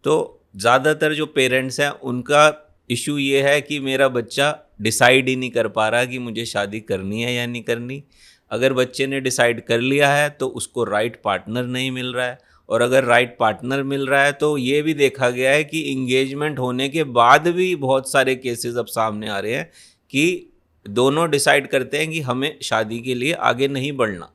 Speaker 2: तो ज़्यादातर जो पेरेंट्स हैं उनका इशू ये है कि मेरा बच्चा डिसाइड ही नहीं कर पा रहा कि मुझे शादी करनी है या नहीं करनी। अगर बच्चे ने डिसाइड कर लिया है तो उसको राइट पार्टनर नहीं मिल रहा है, और अगर राइट पार्टनर मिल रहा है तो ये भी देखा गया है कि इंगेजमेंट होने के बाद भी बहुत सारे केसेस अब सामने आ रहे हैं कि दोनों डिसाइड करते हैं कि हमें शादी के लिए आगे नहीं बढ़ना।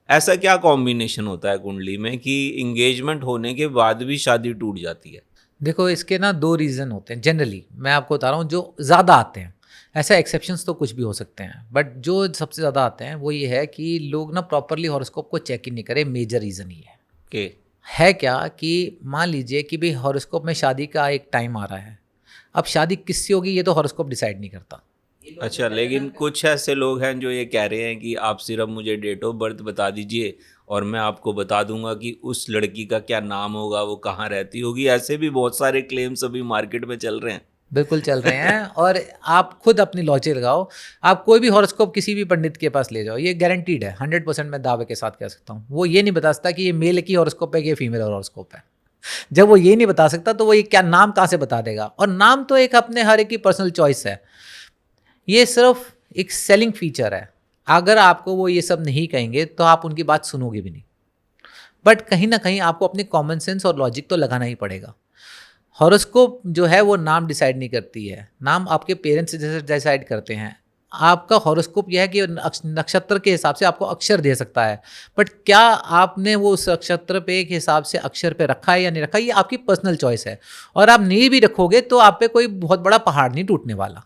Speaker 2: ऐसा क्या कॉम्बिनेशन होता है कुंडली में कि इंगेजमेंट होने के बाद भी शादी टूट जाती है?
Speaker 1: देखो, इसके ना 2 रीज़न होते हैं जनरली, मैं आपको बता रहा हूँ जो ज़्यादा आते हैं। ऐसा एक्सेप्शंस तो कुछ भी हो सकते हैं, बट जो सबसे ज़्यादा आते हैं वो ये है कि लोग ना प्रॉपरली हॉरोस्कोप को चेक ही नहीं करें। मेजर रीज़न ये है क्या कि मान लीजिए कि भाई हॉरोस्कोप में शादी का एक टाइम आ रहा है, अब शादी किससे होगी ये तो हॉरोस्कोप डिसाइड नहीं करता।
Speaker 2: अच्छा, लेकिन कुछ ऐसे लोग हैं जो ये कह रहे हैं कि आप सिर्फ मुझे डेट ऑफ बर्थ बता दीजिए और मैं आपको बता दूंगा कि उस लड़की का क्या नाम होगा, वो कहाँ रहती होगी। ऐसे भी बहुत सारे क्लेम्स अभी मार्केट में चल रहे हैं।
Speaker 1: बिल्कुल चल रहे हैं। और आप खुद अपनी लॉजिक लगाओ, आप कोई भी हॉरोस्कोप किसी भी पंडित के पास ले जाओ, ये गारंटीड है, 100% मैं दावे के साथ कह सकता हूँ, वो ये नहीं बता सकता कि ये मेल की हॉरोस्कोप है कि ये फीमेल हॉरोस्कोप है। जब वो ये नहीं बता सकता तो वो ये क्या नाम कहाँ से बता देगा। और नाम तो एक अपने हर एक की पर्सनल चॉइस है, ये सिर्फ एक सेलिंग फीचर है। अगर आपको वो ये सब नहीं कहेंगे तो आप उनकी बात सुनोगे भी नहीं। बट कहीं ना कहीं आपको अपने कॉमन सेंस और लॉजिक तो लगाना ही पड़ेगा। हॉरोस्कोप जो है वो नाम डिसाइड नहीं करती है, नाम आपके पेरेंट्स डिसाइड करते हैं। आपका हॉरोस्कोप यह है कि नक्षत्र के हिसाब से आपको अक्षर दे सकता है, बट क्या आपने वो उस नक्षत्र पे के हिसाब से अक्षर पे रखा है या नहीं रखा, ये आपकी पर्सनल चॉइस है। और आप नहीं भी रखोगे तो आप पे कोई बहुत बड़ा पहाड़ नहीं टूटने वाला।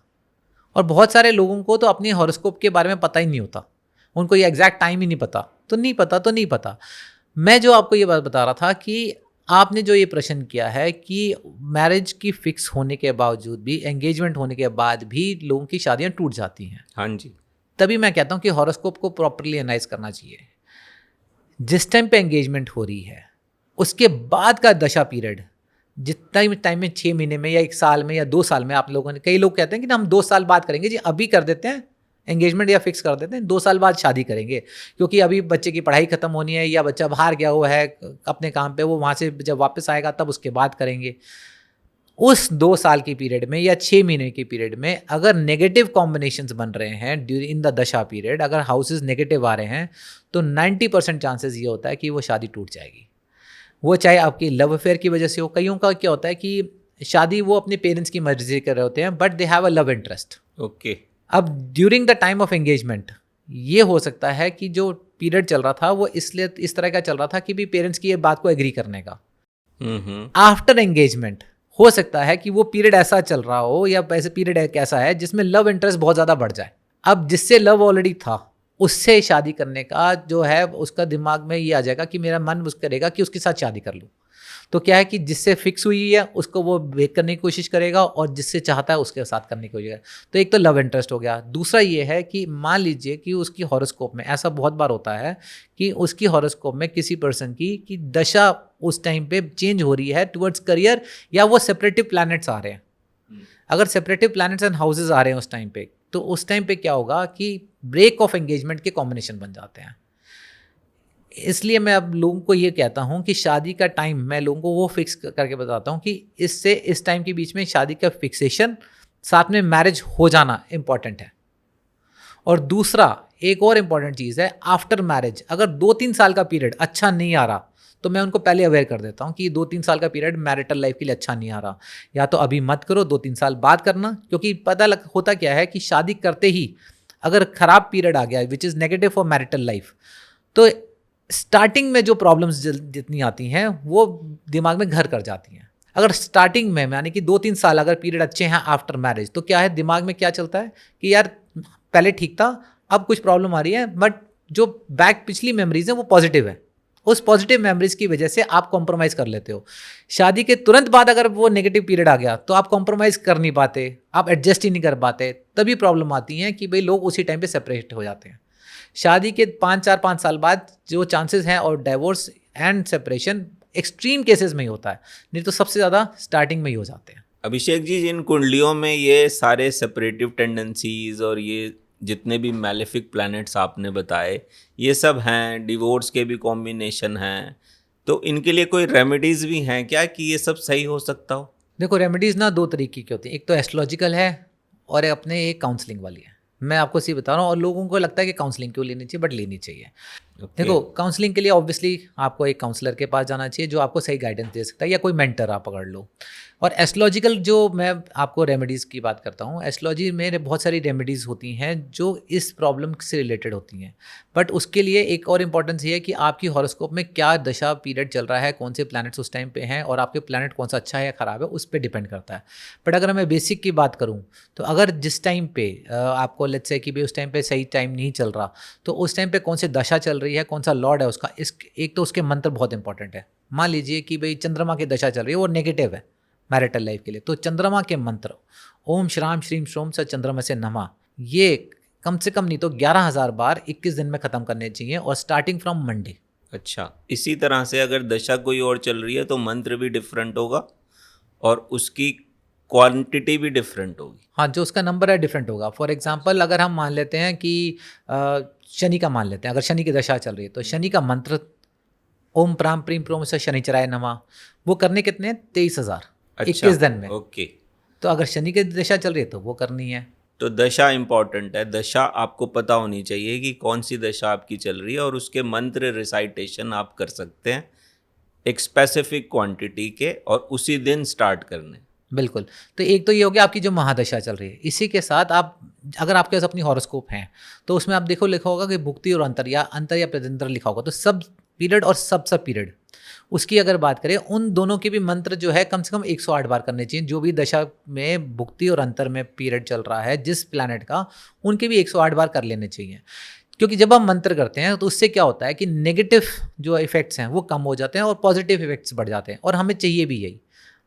Speaker 1: और बहुत सारे लोगों को तो अपने हॉरोस्कोप के बारे में पता ही नहीं होता, उनको ये एग्जैक्ट टाइम ही नहीं पता, तो नहीं पता। मैं जो आपको ये बात बता रहा था कि आपने जो ये प्रश्न किया है कि मैरिज की फिक्स होने के बावजूद भी, एंगेजमेंट होने के बाद भी लोगों की शादियां टूट जाती हैं।
Speaker 2: हाँ जी।
Speaker 1: तभी मैं कहता हूं कि हॉरोस्कोप को प्रॉपरली एनालाइज करना चाहिए। जिस टाइम पे एंगेजमेंट हो रही है उसके बाद का दशा पीरियड, जितना टाइम में 6 महीने में या 1 साल में या 2 साल में, आप लोगों ने, कई लोग कहते हैं कि ना हम 2 साल बाद करेंगे जी, अभी कर देते हैं, एंगेजमेंट या फिक्स कर देते हैं, 2 साल बाद शादी करेंगे, क्योंकि अभी बच्चे की पढ़ाई खत्म होनी है या बच्चा बाहर गया हुआ है अपने काम पे, वो वहाँ से जब वापस आएगा तब उसके बाद करेंगे। उस 2 साल की पीरियड में या 6 महीने की पीरियड में अगर नेगेटिव कॉम्बिनेशंस बन रहे हैं ड्यूरिंग इन द दशा पीरियड, अगर हाउसेस नेगेटिव आ रहे हैं तो 90% चांसेस ये होता है कि वो शादी टूट जाएगी। वो चाहे आपकी लव अफेयर की वजह से हो, कईयों का क्या होता है कि शादी वो अपने पेरेंट्स की मर्जी से कर रहे होते हैं but they have a love interest.
Speaker 2: Okay.
Speaker 1: अब during the time of engagement ये हो सकता है कि जो पीरियड चल रहा था वो इसलिए इस तरह का चल रहा था कि भी पेरेंट्स की ये बात को एग्री करने का। आफ्टर एंगेजमेंट हो सकता है कि वो पीरियड ऐसा चल रहा हो या ऐसे पीरियड एक ऐसा है जिसमें लव इंटरेस्ट बहुत ज़्यादा बढ़ जाए। अब जिससे लव ऑलरेडी था उससे शादी करने का जो है उसका दिमाग में ये आ जाएगा कि मेरा मन उस करेगा कि उसके साथ शादी कर लूँ। तो क्या है कि जिससे फिक्स हुई है उसको वो ब्रेक करने की कोशिश करेगा और जिससे चाहता है उसके साथ करने की कोशिश करेगा। तो एक तो लव इंटरेस्ट हो गया। दूसरा ये है कि मान लीजिए कि उसकी हॉरोस्कोप में ऐसा बहुत बार होता है कि उसकी हॉरोस्कोप में किसी पर्सन की दशा उस टाइम पे चेंज हो रही है टुवर्ड्स करियर, या वो सेपरेटिव प्लैनेट्स आ रहे हैं। अगर सेपरेटिव प्लैनेट्स एंड हाउसेज आ रहे हैं उस टाइम पे, तो उस टाइम पे क्या होगा कि ब्रेक ऑफ एंगेजमेंट के कॉम्बिनेशन बन जाते हैं। इसलिए मैं अब लोगों को ये कहता हूँ कि शादी का टाइम मैं लोगों को वो फिक्स करके बताता हूँ कि इससे इस टाइम के बीच में शादी का फिक्सेशन, साथ में मैरिज हो जाना इम्पॉर्टेंट है। और दूसरा एक और इम्पॉर्टेंट चीज़ है, आफ्टर मैरिज अगर 2-3 साल का पीरियड अच्छा नहीं आ रहा तो मैं उनको पहले अवेयर कर देता हूँ कि 2-3 साल का पीरियड मैरिटल लाइफ के लिए अच्छा नहीं आ रहा, या तो अभी मत करो, 2-3 साल बाद करना। क्योंकि होता क्या है कि शादी करते ही अगर ख़राब पीरियड आ गया which is negative for marital life, तो स्टार्टिंग में जो प्रॉब्लम्स जितनी आती हैं वो दिमाग में घर कर जाती हैं। अगर स्टार्टिंग में यानी कि 2-3 साल अगर पीरियड अच्छे हैं आफ्टर मैरिज, तो क्या है दिमाग में क्या चलता है कि यार पहले ठीक था, अब कुछ प्रॉब्लम आ रही है, बट जो पिछली मेमोरीज हैं वो पॉजिटिव है। उस पॉजिटिव मेमोरीज की वजह से आप कॉम्प्रोमाइज़ कर लेते हो। शादी के तुरंत बाद अगर वो नेगेटिव पीरियड आ गया तो आप कॉम्प्रोमाइज़ कर नहीं पाते, आप एडजस्ट ही नहीं कर पाते, तभी प्रॉब्लम आती है कि भाई लोग उसी टाइम पे सेपरेट हो जाते हैं। शादी के 5 साल बाद जो चांसेस हैं और divorce and separation extreme cases में ही होता है, नहीं तो सबसे ज़्यादा स्टार्टिंग में ही हो जाते हैं।
Speaker 2: अभिषेक जी, जिन कुंडलियों में ये सारे सेपरेटिव टेंडेंसीज और ये जितने भी मैलेफिक प्लैनेट्स आपने बताए ये सब हैं, डिवोर्स के भी कॉम्बिनेशन हैं, तो इनके लिए कोई रेमेडीज़ भी हैं क्या कि ये सब सही हो सकता हो?
Speaker 1: देखो, रेमेडीज़ ना 2 तरीके की होती हैं, एक तो एस्ट्रोलॉजिकल है और अपने एक काउंसलिंग वाली है। मैं आपको सी बता रहा हूँ, और लोगों को लगता है कि काउंसलिंग क्यों लेनी चाहिए, बट लेनी चाहिए। देखो, काउंसलिंग के लिए ऑब्वियसली आपको एक काउंसलर के पास जाना चाहिए जो आपको सही गाइडेंस दे सकता है, या कोई मेंटर आप पकड़ लो। और एस्ट्रोलॉजिकल जो मैं आपको रेमेडीज़ की बात करता हूँ, एस्ट्रोलॉजी में बहुत सारी रेमेडीज़ होती हैं जो इस प्रॉब्लम से रिलेटेड होती हैं, बट उसके लिए एक और इम्पॉर्टेंस ये है कि आपकी हॉरोस्कोप में क्या दशा पीरियड चल रहा है, कौन से प्लैनेट्स उस टाइम पे हैं, और आपके प्लैनेट कौन सा अच्छा है या ख़राब है, उस पर डिपेंड करता है। बट अगर मैं बेसिक की बात करूँ तो अगर जिस टाइम पे आपको लेट्स से कि भाई उस टाइम पे सही टाइम नहीं चल रहा, तो उस टाइम पे कौन सी दशा चल रही है, कौन सा लॉर्ड है उसका, एक तो उसके मंत्र बहुत इंपॉर्टेंट है। मान लीजिए कि भाई चंद्रमा की दशा चल रही है, वो नेगेटिव है मैरिटल लाइफ के लिए, तो चंद्रमा के मंत्र ओम श्राम श्रीम श्रोम स चंद्रमा से नमः, ये कम से कम नहीं तो 11,000 बार 21 दिन में ख़त्म करने चाहिए, और स्टार्टिंग फ्रॉम मंडे।
Speaker 2: अच्छा, इसी तरह से अगर दशा कोई और चल रही है तो मंत्र भी डिफरेंट होगा और उसकी क्वांटिटी भी डिफरेंट होगी।
Speaker 1: हाँ, जो उसका नंबर है डिफरेंट होगा। फॉर एग्जांपल अगर हम मान लेते हैं कि शनि का मान लेते हैं, अगर शनि की दशा चल रही है तो शनि का मंत्र ओम प्राम प्रीम प्रोम से शनिचराय नमः, वो करने कितने 23,000 21 दिन में।
Speaker 2: ओके,
Speaker 1: तो अगर शनि की दशा चल रही है तो वो करनी है।
Speaker 2: तो दशा इम्पॉर्टेंट है, दशा आपको पता होनी चाहिए कि कौन सी दशा आपकी चल रही है, और उसके मंत्र रिसाइटेशन आप कर सकते हैं एक स्पेसिफिक क्वांटिटी के, और उसी दिन स्टार्ट करने।
Speaker 1: बिल्कुल। तो एक तो ये हो गया आपकी जो महादशा चल रही है। इसी के साथ आप अगर आपके पास अपनी हॉरोस्कोप है तो उसमें आप देखो लिखा होगा कि भुक्ति और अंतर या प्रत्यंतर लिखा होगा, तो सब पीरियड और सब पीरियड, उसकी अगर बात करें उन दोनों के भी मंत्र जो है कम से कम 108 बार करने चाहिए। जो भी दशा में भुक्ति और अंतर में पीरियड चल रहा है जिस प्लैनेट का, उनके भी 108 बार कर लेने चाहिए। क्योंकि जब हम मंत्र करते हैं तो उससे क्या होता है कि नेगेटिव जो इफेक्ट्स हैं वो कम हो जाते हैं और पॉजिटिव इफेक्ट्स बढ़ जाते हैं, और हमें चाहिए भी यही,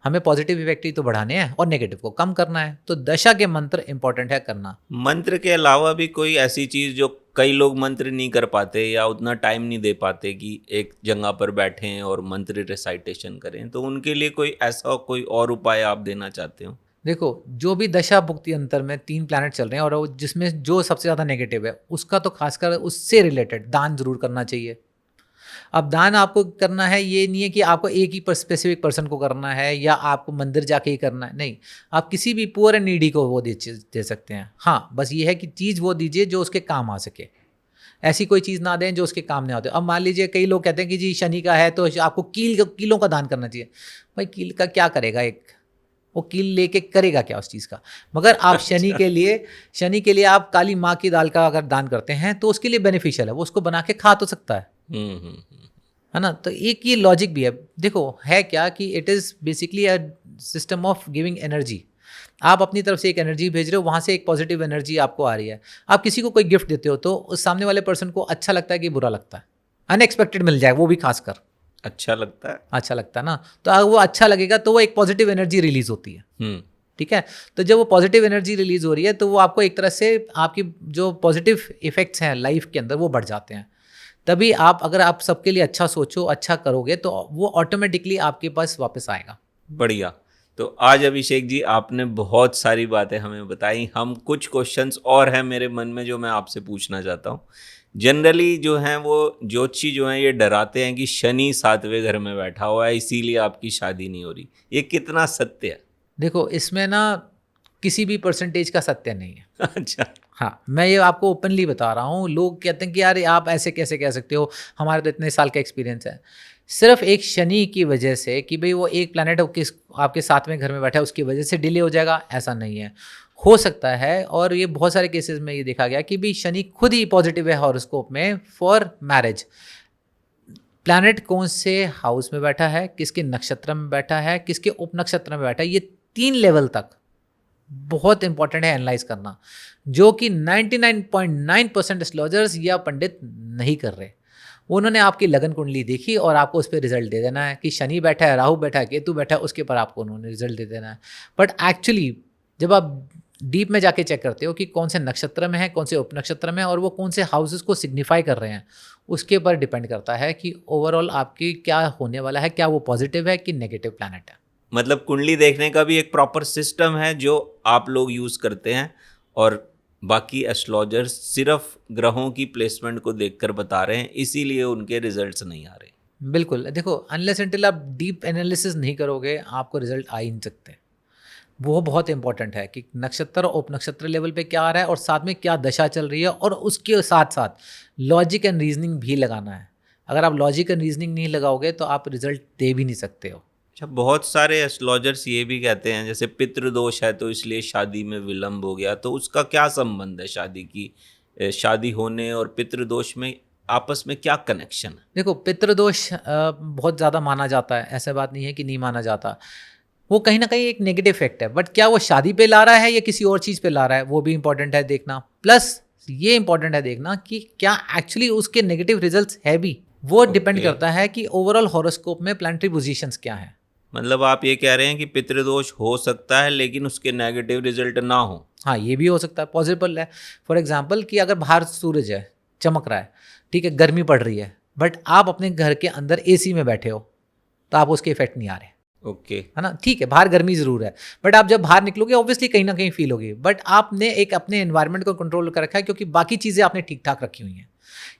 Speaker 1: हमें पॉजिटिव इफेक्ट ही तो बढ़ाने हैं और नेगेटिव को कम करना है। तो दशा के मंत्र इंपॉर्टेंट है करना।
Speaker 2: मंत्र के अलावा भी कोई ऐसी चीज़ जो कई लोग मंत्र नहीं कर पाते या उतना टाइम नहीं दे पाते कि एक जगह पर बैठें और मंत्र रिसाइटेशन करें, तो उनके लिए कोई ऐसा कोई और उपाय आप देना चाहते हो?
Speaker 1: देखो, जो भी दशा भुक्ति अंतर में 3 प्लैनेट चल रहे हैं और वो जिसमें जो सबसे ज़्यादा नेगेटिव है, उसका तो खासकर उससे रिलेटेड दान ज़रूर करना चाहिए। अब दान आपको करना है, ये नहीं है कि आपको एक ही स्पेसिफिक पर्सन को करना है या आपको मंदिर जाके ही करना है, नहीं। आप किसी भी पुअर एंड नीडी को वो दे सकते हैं। हाँ, बस ये है कि चीज़ वो दीजिए जो उसके काम आ सके। ऐसी कोई चीज़ ना दें जो उसके काम नहीं आते। अब मान लीजिए कई लोग कहते हैं कि जी शनि का है तो आपको कीलों का दान करना चाहिए। भाई कील का क्या करेगा एक? वो कील लेके करेगा क्या उस चीज़ का? मगर आप शनि के लिए आप काली माँ की दाल का अगर दान करते हैं तो उसके लिए बेनिफिशियल है, वो उसको बना के खा तो सकता है। है ना? तो एक ये लॉजिक भी है। देखो है क्या कि it is basically a system of giving energy. आप अपनी तरफ से एक एनर्जी भेज रहे हो, वहाँ से एक पॉजिटिव एनर्जी आपको आ रही है। आप किसी को कोई गिफ्ट देते हो तो उस सामने वाले पर्सन को अच्छा लगता है कि बुरा लगता है? अनएक्सपेक्टेड मिल जाए वो भी खासकर
Speaker 2: अच्छा लगता है।
Speaker 1: अच्छा लगता है ना। तो अगर वो अच्छा लगेगा तो वो एक पॉजिटिव एनर्जी रिलीज होती है। ठीक है, तो जब वो पॉजिटिव एनर्जी रिलीज हो रही है तो वो आपको एक तरह से आपकी जो पॉजिटिव इफेक्ट्स हैं लाइफ के अंदर वो बढ़ जाते हैं। तभी आप अगर आप सबके लिए अच्छा सोचो, अच्छा करोगे तो वो ऑटोमेटिकली आपके पास वापस आएगा।
Speaker 2: बढ़िया। तो आज अभिषेक जी आपने बहुत सारी बातें हमें बताई। हम कुछ क्वेश्चंस और हैं मेरे मन में जो मैं आपसे पूछना चाहता हूँ। जनरली जो हैं वो ज्योतिषी जो हैं ये डराते हैं कि शनि 7वें घर में बैठा हुआ है इसीलिए आपकी शादी नहीं हो रही। ये कितना सत्य है?
Speaker 1: देखो, इसमें ना किसी भी परसेंटेज का सत्य नहीं है।
Speaker 2: अच्छा।
Speaker 1: हाँ, मैं ये आपको ओपनली बता रहा हूँ। लोग कहते हैं कि यार आप ऐसे कैसे कह सकते हो, हमारे तो इतने साल का एक्सपीरियंस है। सिर्फ एक शनि की वजह से कि भाई वो एक प्लैनेट आपके 7वें घर में बैठा है उसकी वजह से डिले हो जाएगा, ऐसा नहीं है। हो सकता है, और ये बहुत सारे केसेस में ये देखा गया कि भाई शनि खुद ही पॉजिटिव है हॉरोस्कोप में फॉर मैरिज। प्लैनेट कौन से हाउस में बैठा है, किसके नक्षत्र में बैठा है, किसके उपनक्षत्र में बैठा है, ये 3 लेवल तक बहुत इंपॉर्टेंट है एनालाइज करना, जो कि 99.9% एस्ट्रोलॉजर्स या पंडित नहीं कर रहे। उन्होंने आपकी लगन कुंडली देखी और आपको उस पर रिजल्ट दे देना है कि शनि बैठा है, राहु बैठा है, केतु बैठा है, उसके ऊपर आपको उन्होंने रिजल्ट दे देना है। बट एक्चुअली जब आप डीप में जाके चेक करते हो कि कौन से नक्षत्र में है, कौन से उपनक्षत्र में है और वो कौन से हाउसेस को सिग्निफाई कर रहे हैं, उसके ऊपर डिपेंड करता है कि ओवरऑल आपकी क्या होने वाला है, क्या वो पॉजिटिव है कि नेगेटिव प्लैनेट है।
Speaker 2: मतलब कुंडली देखने का भी एक प्रॉपर सिस्टम है जो आप लोग यूज़ करते हैं और बाकी एस्ट्रोलॉजर्स सिर्फ ग्रहों की प्लेसमेंट को देखकर बता रहे हैं, इसीलिए उनके रिजल्ट्स नहीं आ रहे।
Speaker 1: बिल्कुल, देखो अनलेस अनटिल आप डीप एनालिसिस नहीं करोगे आपको रिजल्ट आ ही नहीं सकते। वो बहुत इंपॉर्टेंट है कि नक्षत्र और उपनक्षत्र लेवल पे क्या आ रहा है और साथ में क्या दशा चल रही है, और उसके साथ साथ लॉजिक एंड रीजनिंग भी लगाना है। अगर आप लॉजिक एंड रीजनिंग नहीं लगाओगे तो आप रिजल्ट दे भी नहीं सकते हो।
Speaker 2: अच्छा, बहुत सारे एस्ट्रोलॉजर्स ये भी कहते हैं जैसे पितृदोष है तो इसलिए शादी में विलंब हो गया, तो उसका क्या संबंध है शादी होने और पितृदोष में आपस में क्या कनेक्शन है?
Speaker 1: देखो, पितृदोष बहुत ज़्यादा माना जाता है, ऐसा बात नहीं है कि नहीं माना जाता। वो कहीं ना कहीं एक नेगेटिव इफेक्ट है, बट क्या वो शादी पे ला रहा है या किसी और चीज़ पे ला रहा है वो भी इंपॉर्टेंट है देखना। प्लस ये इंपॉर्टेंट है देखना कि क्या एक्चुअली उसके नेगेटिव रिजल्ट्स है भी। वो डिपेंड करता है कि ओवरऑल हॉरोस्कोप में प्लैनेटरी पोजीशंस क्या है।
Speaker 2: मतलब आप ये कह रहे हैं कि पितृदोष हो सकता है लेकिन उसके नेगेटिव रिजल्ट ना हो?
Speaker 1: हाँ, ये भी हो सकता है, पॉसिबल है। फॉर एग्जाम्पल कि अगर बाहर सूरज है, चमक रहा है, ठीक है, गर्मी पड़ रही है, बट आप अपने घर के अंदर एसी में बैठे हो तो आप उसके इफेक्ट नहीं आ रहे।
Speaker 2: ओके।
Speaker 1: है ना, ठीक है, बाहर गर्मी जरूर है, बट आप जब बाहर निकलोगे ऑब्वियसली कहीं ना कहीं फील होगी, बट आपने एक अपने एनवायरनमेंट को कंट्रोल कर रखा है क्योंकि बाकी चीज़ें आपने ठीक ठाक रखी हुई हैं।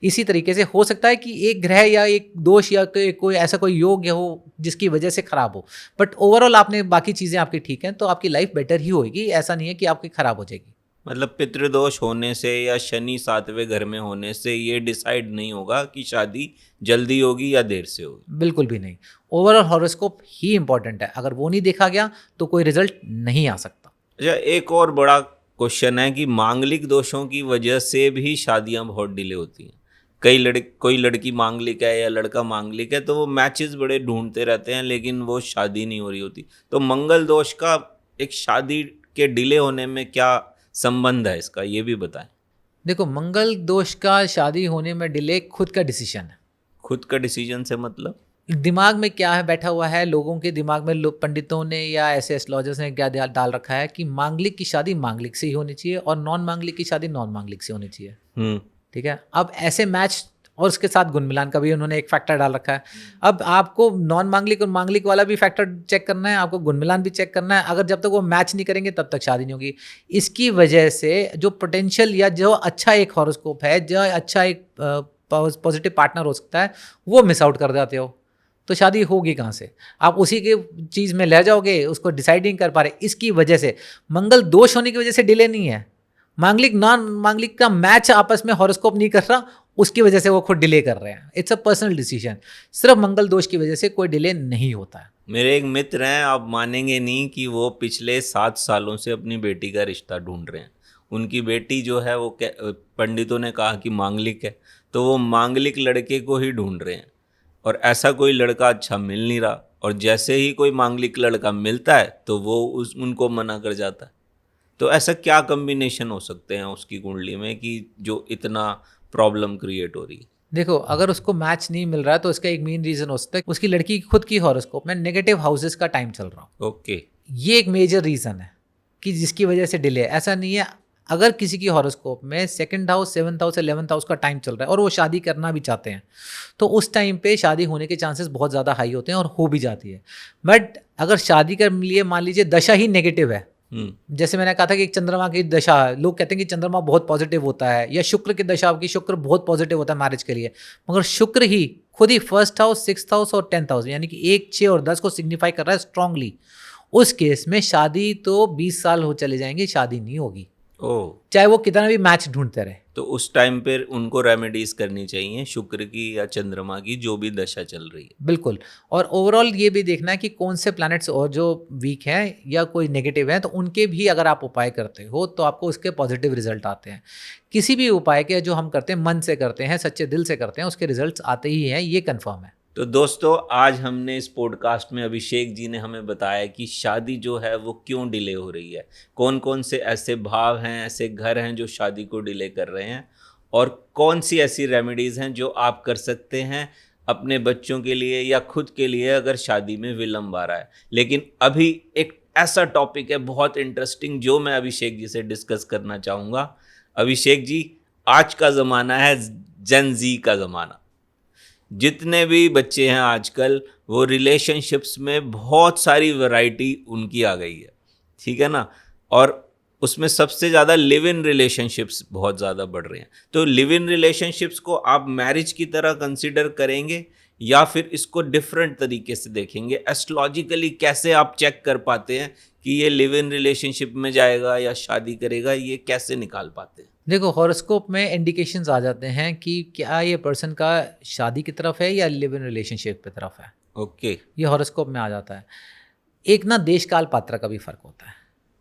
Speaker 1: इसी तरीके से हो सकता है कि एक ग्रह या एक दोष या कोई ऐसा कोई योग हो जिसकी वजह से खराब हो, बट ओवरऑल आपने बाकी चीज़ें आपकी ठीक हैं तो आपकी लाइफ बेटर ही होगी। ऐसा नहीं है कि आपकी खराब हो जाएगी।
Speaker 2: मतलब पितृदोष होने से या शनि 7वें घर में होने से ये डिसाइड नहीं होगा कि शादी जल्दी होगी या देर से होगी?
Speaker 1: बिल्कुल भी नहीं। ओवरऑल हॉरोस्कोप ही इंपॉर्टेंट है, अगर वो नहीं देखा गया तो कोई रिजल्ट नहीं आ सकता।
Speaker 2: अच्छा, एक और बड़ा क्वेश्चन है कि मांगलिक दोषों की वजह से भी शादियां बहुत डिले होती हैं। कोई लड़की मांगलिक है या लड़का मांगलिक है तो वो मैचेस बड़े ढूंढते रहते हैं लेकिन वो शादी नहीं हो रही होती। तो मंगल दोष का एक शादी के डिले होने में क्या संबंध है इसका, ये भी बताएं।
Speaker 1: देखो, मंगल दोष का शादी होने में डिले खुद का डिसीजन है।
Speaker 2: खुद का डिसीजन से मतलब?
Speaker 1: दिमाग में क्या है बैठा हुआ है, लोगों के दिमाग में लोग पंडितों ने या ऐसे एस्ट्रोलॉजर्स ने क्या डाल रखा है कि मांगलिक की शादी मांगलिक से ही होनी चाहिए और नॉन मांगलिक की शादी नॉन मांगलिक से होनी चाहिए। ठीक है, अब ऐसे मैच और उसके साथ गुण मिलान का भी उन्होंने एक फैक्टर डाल रखा है। अब आपको नॉन मांगलिक और मांगलिक वाला भी फैक्टर चेक करना है, आपको गुण मिलान भी चेक करना है। अगर जब तक वो मैच नहीं करेंगे तब तक शादी नहीं होगी। इसकी वजह से जो पोटेंशियल या जो अच्छा एक हॉरोस्कोप है, जो अच्छा एक पॉजिटिव पार्टनर हो सकता है, वो मिस आउट कर जाते हो, तो शादी होगी कहाँ से? आप उसी के चीज़ में ले जाओगे, उसको डिसाइड नहीं कर पा रहे। इसकी वजह से मंगल दोष होने की वजह से डिले नहीं है, मांगलिक नॉन मांगलिक का मैच आपस में हॉरोस्कोप नहीं कर रहा, उसकी वजह से वो खुद डिले कर रहे हैं। It's a personal decision. सिर्फ मंगल दोष की वजह से कोई डिले नहीं होता है।
Speaker 2: मेरे एक मित्र हैं, आप मानेंगे नहीं कि वो पिछले 7 सालों से अपनी बेटी का रिश्ता ढूंढ रहे हैं। उनकी बेटी जो है वो पंडितों ने कहा कि मांगलिक है, तो वो मांगलिक लड़के को ही ढूंढ रहे हैं और ऐसा कोई लड़का अच्छा मिल नहीं रहा। और जैसे ही कोई मांगलिक लड़का मिलता है तो वो उनको मना कर जाता है। तो ऐसा क्या कम्बिनेशन हो सकते हैं उसकी कुंडली में कि जो इतना प्रॉब्लम क्रिएट हो रही है?
Speaker 1: देखो, अगर उसको मैच नहीं मिल रहा है तो इसका एक मेन रीज़न हो सकता है उसकी लड़की की खुद की हॉरोस्कोप में नेगेटिव हाउसेस का टाइम चल रहा हो।
Speaker 2: ओके।
Speaker 1: ये एक मेजर रीज़न है कि जिसकी वजह से डिले है। ऐसा नहीं है, अगर किसी की हॉरोस्कोप में 2nd house, 7th house, 11th house का टाइम चल रहा है और वो शादी करना भी चाहते हैं, तो उस टाइम पे शादी होने के चांसेस बहुत ज़्यादा हाई होते हैं और हो भी जाती है। बट अगर शादी के लिए मान लीजिए दशा ही नेगेटिव है, जैसे मैंने कहा था कि एक चंद्रमा की दशा, लोग कहते हैं कि चंद्रमा बहुत पॉजिटिव होता है, या शुक्र की दशा आपकी, शुक्र बहुत पॉजिटिव होता है मैरिज के लिए, मगर शुक्र ही खुद ही 1st हाउस, 6th हाउस और 10th हाउस यानी कि 1, 6 और 10 को सिग्निफाई कर रहा है स्ट्रांगली। उस केस में शादी तो 20 साल हो चले जाएंगे, शादी नहीं होगी, चाहे वो कितना भी मैच ढूंढते रहे।
Speaker 2: तो उस टाइम पर उनको रेमेडीज करनी चाहिए शुक्र की या चंद्रमा की, जो भी दशा चल रही है।
Speaker 1: बिल्कुल। और ओवरऑल ये भी देखना है कि कौन से प्लैनेट्स और जो वीक हैं या कोई नेगेटिव हैं, तो उनके भी अगर आप उपाय करते हो तो आपको उसके पॉजिटिव रिजल्ट आते हैं। किसी भी उपाय के जो हम करते हैं, मन से करते हैं, सच्चे दिल से करते हैं, उसके रिजल्ट्स आते ही हैं, ये कंफर्म है।
Speaker 2: तो दोस्तों, आज हमने इस पॉडकास्ट में अभिषेक जी ने हमें बताया कि शादी जो है वो क्यों डिले हो रही है, कौन कौन से ऐसे भाव हैं, ऐसे घर हैं जो शादी को डिले कर रहे हैं, और कौन सी ऐसी रेमेडीज़ हैं जो आप कर सकते हैं अपने बच्चों के लिए या खुद के लिए अगर शादी में विलम्ब आ रहा है। लेकिन अभी एक ऐसा टॉपिक है बहुत इंटरेस्टिंग जो मैं अभिषेक जी से डिस्कस करना चाहूँगा। अभिषेक जी, आज का ज़माना है जेन ज़ी का ज़माना। जितने भी बच्चे हैं आजकल, वो रिलेशनशिप्स में बहुत सारी वैरायटी उनकी आ गई है, ठीक है ना, और उसमें सबसे ज़्यादा लिव इन रिलेशनशिप्स बहुत ज़्यादा बढ़ रहे हैं। तो लिव इन रिलेशनशिप्स को आप मैरिज की तरह कंसिडर करेंगे या फिर इसको डिफरेंट तरीके से देखेंगे? एस्ट्रोलॉजिकली कैसे आप चेक कर पाते हैं कि ये लिव इन रिलेशनशिप में जाएगा या शादी करेगा, ये कैसे निकाल पाते हैं?
Speaker 1: देखो, हॉरोस्कोप में इंडिकेशंस आ जाते हैं कि क्या ये पर्सन का शादी की तरफ है या लिव इन रिलेशनशिप की तरफ है।
Speaker 2: ओके।
Speaker 1: ये हॉरोस्कोप में आ जाता है। एक ना देश काल पात्र का भी फ़र्क होता है।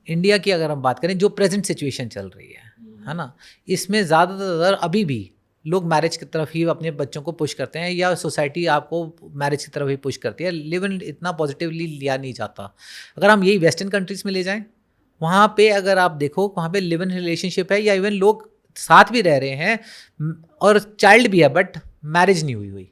Speaker 1: इंडिया की अगर हम बात करें, जो प्रेजेंट सिचुएशन चल रही है ना, इसमें ज़्यादातर अभी भी लोग मैरिज की तरफ ही अपने बच्चों को पुश करते हैं, या सोसाइटी आपको मैरिज की तरफ ही पुश करती है। लिव इन इतना पॉजिटिवली लिया नहीं जाता। अगर हम यही वेस्टर्न कंट्रीज़ में ले जाएं, वहाँ पे अगर आप देखो, वहाँ पे लिव इन रिलेशनशिप है, या इवन लोग साथ भी रह रहे हैं और चाइल्ड भी है बट मैरिज नहीं हुई,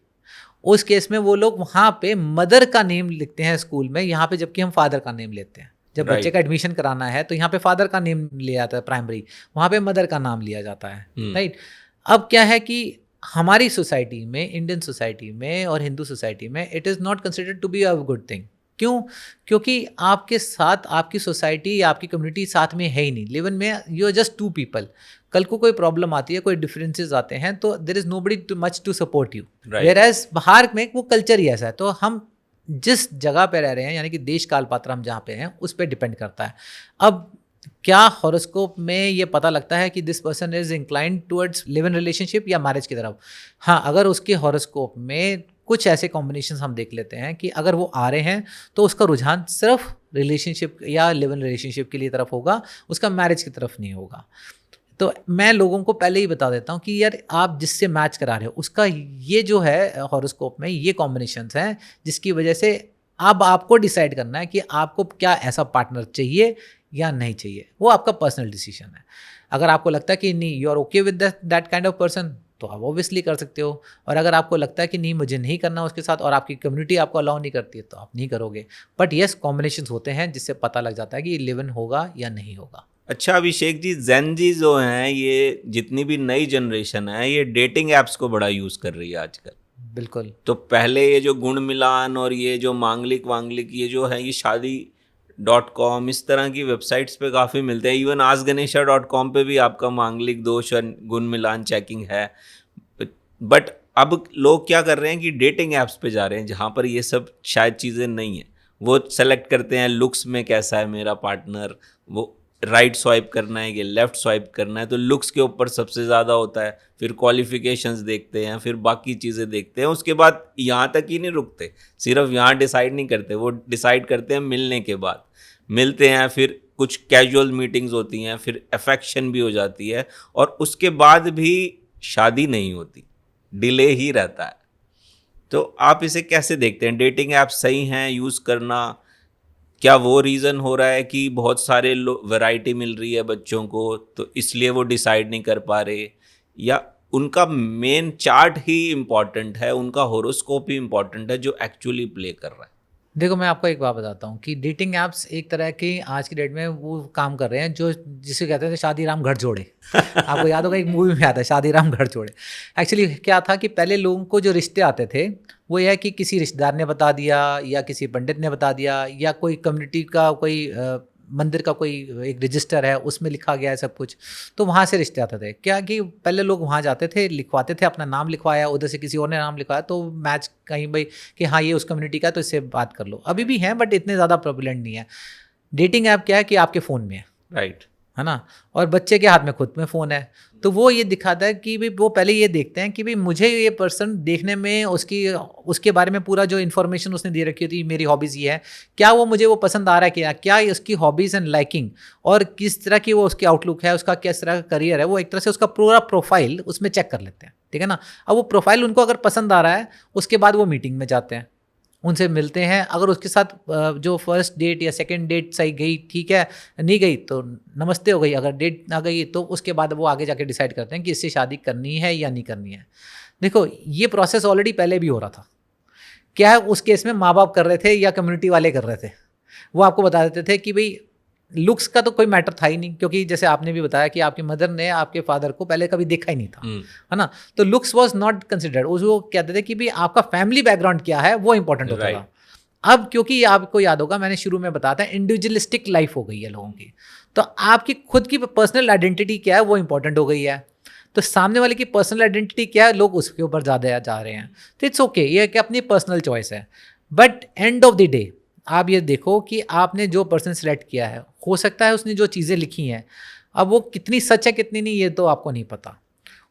Speaker 1: उस केस में वो लोग वहाँ पे मदर का नेम लिखते हैं स्कूल में, यहाँ पे जबकि हम फादर का नेम लेते हैं। जब बच्चे का एडमिशन कराना है तो यहाँ पे फादर का नेम लिया जाता है प्राइमरी, वहाँ पे मदर का नाम लिया जाता है, राइट। अब क्या है कि हमारी सोसाइटी में, इंडियन सोसाइटी में और हिंदू सोसाइटी में, it is not considered to be a good thing. क्यों? क्योंकि आपके साथ आपकी सोसाइटी या आपकी कम्युनिटी साथ में है ही नहीं। लिव इन में यू आर जस्ट 2 पीपल। कल को कोई प्रॉब्लम आती है, कोई डिफरेंसेस आते हैं, तो there is nobody too much to support you. Whereas बाहर में वो कल्चर ही ऐसा है। तो हम जिस जगह पे रह रहे हैं, यानी कि देश काल पात्र हम जहाँ पे हैं, उस पर डिपेंड करता है। अब क्या हॉरोस्कोप में ये पता लगता है कि this person is inclined towards live in relationship या मैरिज की तरफ? हाँ, अगर उसके हॉरोस्कोप में कुछ ऐसे कॉम्बिनेशन हम देख लेते हैं कि अगर वो आ रहे हैं तो उसका रुझान सिर्फ रिलेशनशिप या लिव इन रिलेशनशिप के लिए तरफ होगा, उसका मैरिज की तरफ नहीं होगा। तो मैं लोगों को पहले ही बता देता हूँ कि यार, आप जिससे मैच करा रहे हो उसका ये जो है हॉरोस्कोप में ये कॉम्बिनेशंस हैं, जिसकी वजह से अब आपको डिसाइड करना है कि आपको क्या ऐसा पार्टनर चाहिए या नहीं चाहिए। वो आपका पर्सनल डिसीजन है। अगर आपको लगता है कि नहीं, you are okay with that kind of person, तो आप ऑब्वियसली कर सकते हो। और अगर आपको लगता है कि नहीं, मुझे नहीं करना उसके साथ, और आपकी कम्युनिटी आपको अलाउ नहीं करती है, तो आप नहीं करोगे। बट येस, कॉम्बिनेशंस होते हैं जिससे पता लग जाता है कि लिव इन होगा या नहीं होगा।
Speaker 2: अच्छा अभिषेक जी, जेन जी जो हैं, ये जितनी भी नई जनरेशन है, ये डेटिंग एप्स को बड़ा यूज़ कर रही है आजकल।
Speaker 1: बिल्कुल।
Speaker 2: तो पहले ये जो गुण मिलान और ये जो मांगलिक वांगलिक ये जो है, ये शादी.com इस तरह की वेबसाइट्स पे काफ़ी मिलते हैं। इवन askganesha.com पे भी आपका मांगलिक दोष और गुण मिलान चेकिंग है। बट अब लोग क्या कर रहे हैं कि डेटिंग ऐप्स पे जा रहे हैं जहाँ पर ये सब शायद चीज़ें नहीं हैं। वो सेलेक्ट करते हैं लुक्स में कैसा है मेरा पार्टनर, वो राइट स्वाइप करना है कि लेफ़्ट स्वाइप करना है, तो लुक्स के ऊपर सबसे ज़्यादा होता है। फिर क्वालिफिकेशंस देखते हैं, फिर बाकी चीज़ें देखते हैं। उसके बाद यहाँ तक ही नहीं रुकते, सिर्फ यहाँ डिसाइड नहीं करते, वो डिसाइड करते हैं मिलने के बाद। मिलते हैं, फिर कुछ कैजुअल मीटिंग्स होती हैं, फिर अफेक्शन भी हो जाती है, और उसके बाद भी शादी नहीं होती, डिले ही रहता है। तो आप इसे कैसे देखते हैं? डेटिंग ऐप सही हैं यूज़ करना? क्या वो रीज़न हो रहा है कि बहुत सारे वैरायटी मिल रही है बच्चों को, तो इसलिए वो डिसाइड नहीं कर पा रहे, या उनका मेन चार्ट ही इम्पॉर्टेंट है, उनका होरोस्कोप ही इम्पॉर्टेंट है जो एक्चुअली प्ले कर रहा है?
Speaker 1: देखो, मैं आपको एक बात बताता हूँ कि डेटिंग ऐप्स एक तरह के आज की डेट में वो काम कर रहे हैं जो जिसे कहते हैं शादी राम घर जोड़े। आपको याद होगा, एक मूवी में आता है शादी राम घर जोड़े। एक्चुअली क्या था कि पहले लोगों को जो रिश्ते आते थे वो यह है कि किसी रिश्तेदार ने बता दिया, या किसी पंडित ने बता दिया, या कोई कम्युनिटी का कोई मंदिर का कोई एक रजिस्टर है उसमें लिखा गया है सब कुछ, तो वहाँ से रिश्ते आते थे। क्या कि पहले लोग वहाँ जाते थे, लिखवाते थे, अपना नाम लिखवाया, उधर से किसी और ने नाम लिखवाया, तो मैच कहीं भाई कि हाँ ये उस कम्युनिटी का है तो इससे बात कर लो। अभी भी हैं बट इतने ज़्यादा प्रेवलेंट नहीं है। डेटिंग ऐप क्या है कि आपके फ़ोन में है,
Speaker 2: राइट,
Speaker 1: है ना, और बच्चे के हाथ में खुद में फ़ोन है, तो वो ये दिखाता है कि भाई वो पहले ये देखते हैं कि भाई मुझे ये पर्सन देखने में उसके बारे में पूरा जो इन्फॉर्मेशन उसने दे रखी होती है, मेरी हॉबीज़ ये है, क्या वो मुझे वो पसंद आ रहा है, क्या उसकी हॉबीज़ एंड लाइकिंग और किस तरह की वो उसकी आउटलुक है, उसका किस तरह का करियर है, वो एक तरह से उसका पूरा प्रोफाइल उसमें चेक कर लेते हैं, ठीक है ना। अब वो प्रोफाइल उनको अगर पसंद आ रहा है, उसके बाद वो मीटिंग में जाते हैं, उनसे मिलते हैं। अगर उसके साथ जो फर्स्ट डेट या सेकंड डेट सही गई, ठीक है, नहीं गई तो नमस्ते हो गई। अगर डेट ना गई तो उसके बाद वो आगे जाके डिसाइड करते हैं कि इससे शादी करनी है या नहीं करनी है। देखो, ये प्रोसेस ऑलरेडी पहले भी हो रहा था। क्या है, उस केस में माँ बाप कर रहे थे या कम्युनिटी वाले कर रहे थे, वो आपको बता देते थे कि भाई लुक्स का तो कोई मैटर था ही नहीं, क्योंकि जैसे आपने भी बताया कि आपकी मदर ने आपके फादर को पहले कभी देखा ही नहीं था, है ना, तो लुक्स वाज नॉट कंसिडर्ड। उसको कहते थे कि भाई आपका फैमिली बैकग्राउंड क्या है, वो इंपॉर्टेंट होता था। अब क्योंकि आपको याद होगा, मैंने शुरू में बताया था, इंडिविजुअलिस्टिक लाइफ हो गई है लोगों की, तो आपकी खुद की पर्सनल आइडेंटिटी क्या है वो इंपॉर्टेंट हो गई है। तो सामने वाले की पर्सनल आइडेंटिटी क्या है, लोग उसके ऊपर ज़्यादा जा रहे हैं, तो इट्स ओके, ये कि अपनी पर्सनल चॉइस है। But end of the day आप ये देखो कि आपने जो पर्सन सेलेक्ट किया है, हो सकता है उसने जो चीज़ें लिखी हैं, अब वो कितनी सच है कितनी नहीं ये तो आपको नहीं पता।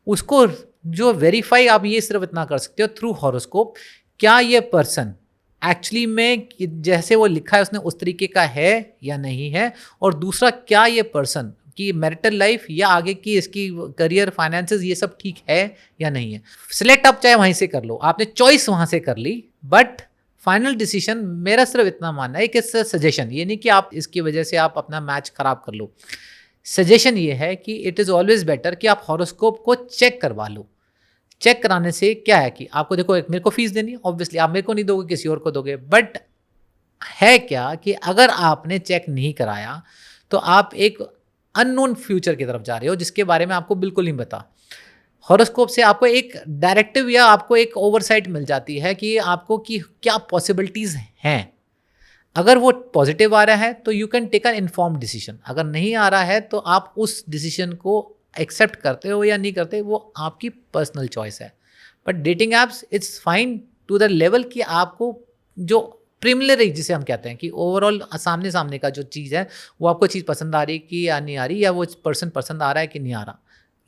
Speaker 1: उसको जो वेरीफाई आप ये सिर्फ इतना कर सकते हो थ्रू हॉरोस्कोप, क्या ये पर्सन एक्चुअली में जैसे वो लिखा है उसने उस तरीके का है या नहीं है, और दूसरा क्या ये पर्सन की मैरिटल लाइफ या आगे की इसकी करियर, फाइनेंसेस, ये सब ठीक है या नहीं है। सिलेक्ट आप चाहे वहीं से कर लो, आपने चॉइस वहाँ से कर ली, बट फाइनल डिसीजन मेरा सिर्फ इतना मानना है कि इससे सजेशन ये नहीं कि आप इसकी वजह से आप अपना मैच खराब कर लो। सजेशन ये है कि इट इज़ ऑलवेज बेटर कि आप हॉरोस्कोप को चेक करवा लो। चेक कराने से क्या है कि आपको, देखो, एक मेरे को फीस देनी है, ऑब्वियसली आप मेरे को नहीं दोगे, किसी और को दोगे, बट है क्या कि अगर आपने चेक नहीं कराया तो आप एक अननोन फ्यूचर की तरफ जा रहे हो जिसके बारे में आपको बिल्कुल नहीं पता। हॉरोस्कोप से आपको एक डायरेक्टिव या आपको एक ओवरसाइट मिल जाती है कि आपको कि क्या पॉसिबिलिटीज़ हैं। अगर वो पॉजिटिव आ रहा है तो you can take an informed decision, अगर नहीं आ रहा है तो आप उस डिसीजन को एक्सेप्ट करते हो या नहीं करते, वो आपकी पर्सनल चॉइस है। But dating apps it's fine to the level कि आपको जो प्रिमिलरी जिसे हम कहते हैं कि ओवरऑल सामने सामने का जो चीज़ है वो आपको चीज़ पसंद आ रही कि या नहीं आ रही, या वो पर्सन पसंद आ रहा है कि नहीं आ रहा।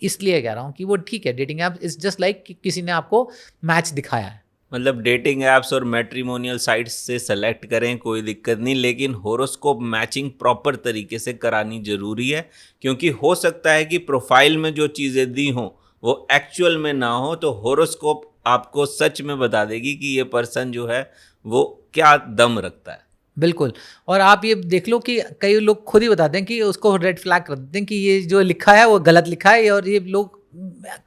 Speaker 1: इसलिए कह रहा हूँ कि वो ठीक है, dating app is just like कि किसी ने आपको मैच दिखाया है।
Speaker 2: मतलब डेटिंग ऐप्स और मैट्रिमोनियल साइट्स से सेलेक्ट करें, कोई दिक्कत नहीं, लेकिन होरोस्कोप मैचिंग प्रॉपर तरीके से करानी ज़रूरी है, क्योंकि हो सकता है कि प्रोफाइल में जो चीज़ें दी हों वो एक्चुअल में ना हो, तो होरोस्कोप आपको सच में बता देगी कि ये पर्सन जो है वो क्या दम रखता है।
Speaker 1: बिल्कुल, और आप ये देख लो कि कई लोग खुद ही बताते हैं कि उसको रेड फ्लैग कर देते हैं कि ये जो लिखा है वो गलत लिखा है, और ये लोग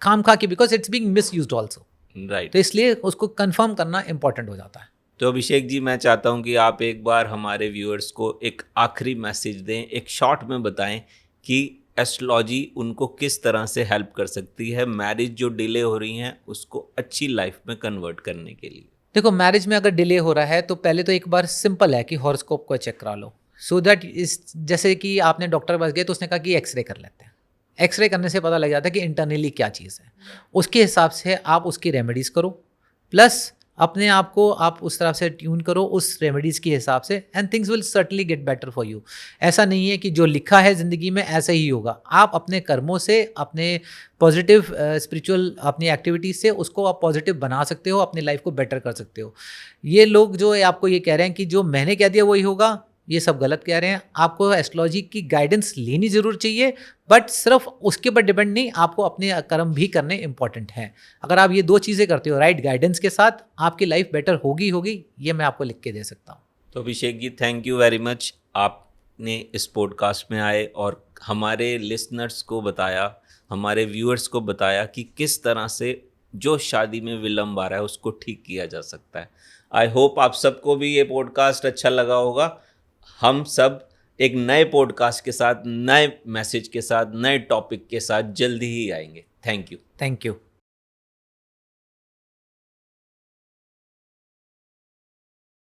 Speaker 1: खाम खा के, because it's being misused also,
Speaker 2: right.
Speaker 1: तो इसलिए उसको कंफर्म करना इंपॉर्टेंट हो जाता है।
Speaker 2: तो अभिषेक जी, मैं चाहता हूं कि आप एक बार हमारे व्यूअर्स को एक आखिरी मैसेज दें, एक शॉर्ट में बताएं कि एस्ट्रोलॉजी उनको किस तरह से हेल्प कर सकती है मैरिज जो डिले हो रही हैं उसको अच्छी लाइफ में कन्वर्ट करने के लिए।
Speaker 1: देखो, मैरिज में अगर डिले हो रहा है तो पहले तो एक बार सिंपल है कि हॉरोस्कोप को चेक करा लो, सो दैट इस जैसे कि आपने डॉक्टर के पास गए तो उसने कहा कि एक्सरे कर लेते हैं। एक्सरे करने से पता लग जाता है कि इंटरनली क्या चीज़ है, उसके हिसाब से आप उसकी रेमेडीज़ करो, प्लस अपने आप को आप उस तरफ से ट्यून करो उस रेमेडीज़ के हिसाब से, and things will certainly get better for you. ऐसा नहीं है कि जो लिखा है ज़िंदगी में ऐसा ही होगा, आप अपने कर्मों से, अपने पॉजिटिव स्पिरिचुअल अपनी एक्टिविटीज़ से उसको आप पॉजिटिव बना सकते हो, अपनी लाइफ को बेटर कर सकते हो। ये लोग जो आपको ये कह रहे हैं कि जो मैंने कह दिया वही होगा, ये सब गलत कह रहे हैं। आपको एस्ट्रोलॉजी की गाइडेंस लेनी ज़रूर चाहिए, बट सिर्फ उसके ऊपर डिपेंड नहीं, आपको अपने कर्म भी करने इंपॉर्टेंट हैं। अगर आप ये 2 चीज़ें करते हो राइट गाइडेंस के साथ, आपकी लाइफ बेटर होगी, ये मैं आपको लिख के दे सकता हूँ।
Speaker 2: तो Abhishek ji, thank you very much, आपने इस पॉडकास्ट में आए और हमारे लिसनर्स को बताया, हमारे व्यूअर्स को बताया कि किस तरह से जो शादी में विलम्ब आ रहा है उसको ठीक किया जा सकता है। आई होप आप सबको भी ये पॉडकास्ट अच्छा लगा होगा। हम सब एक नए पॉडकास्ट के साथ, नए मैसेज के साथ, नए टॉपिक के साथ जल्दी ही आएंगे। Thank you.
Speaker 1: Thank you.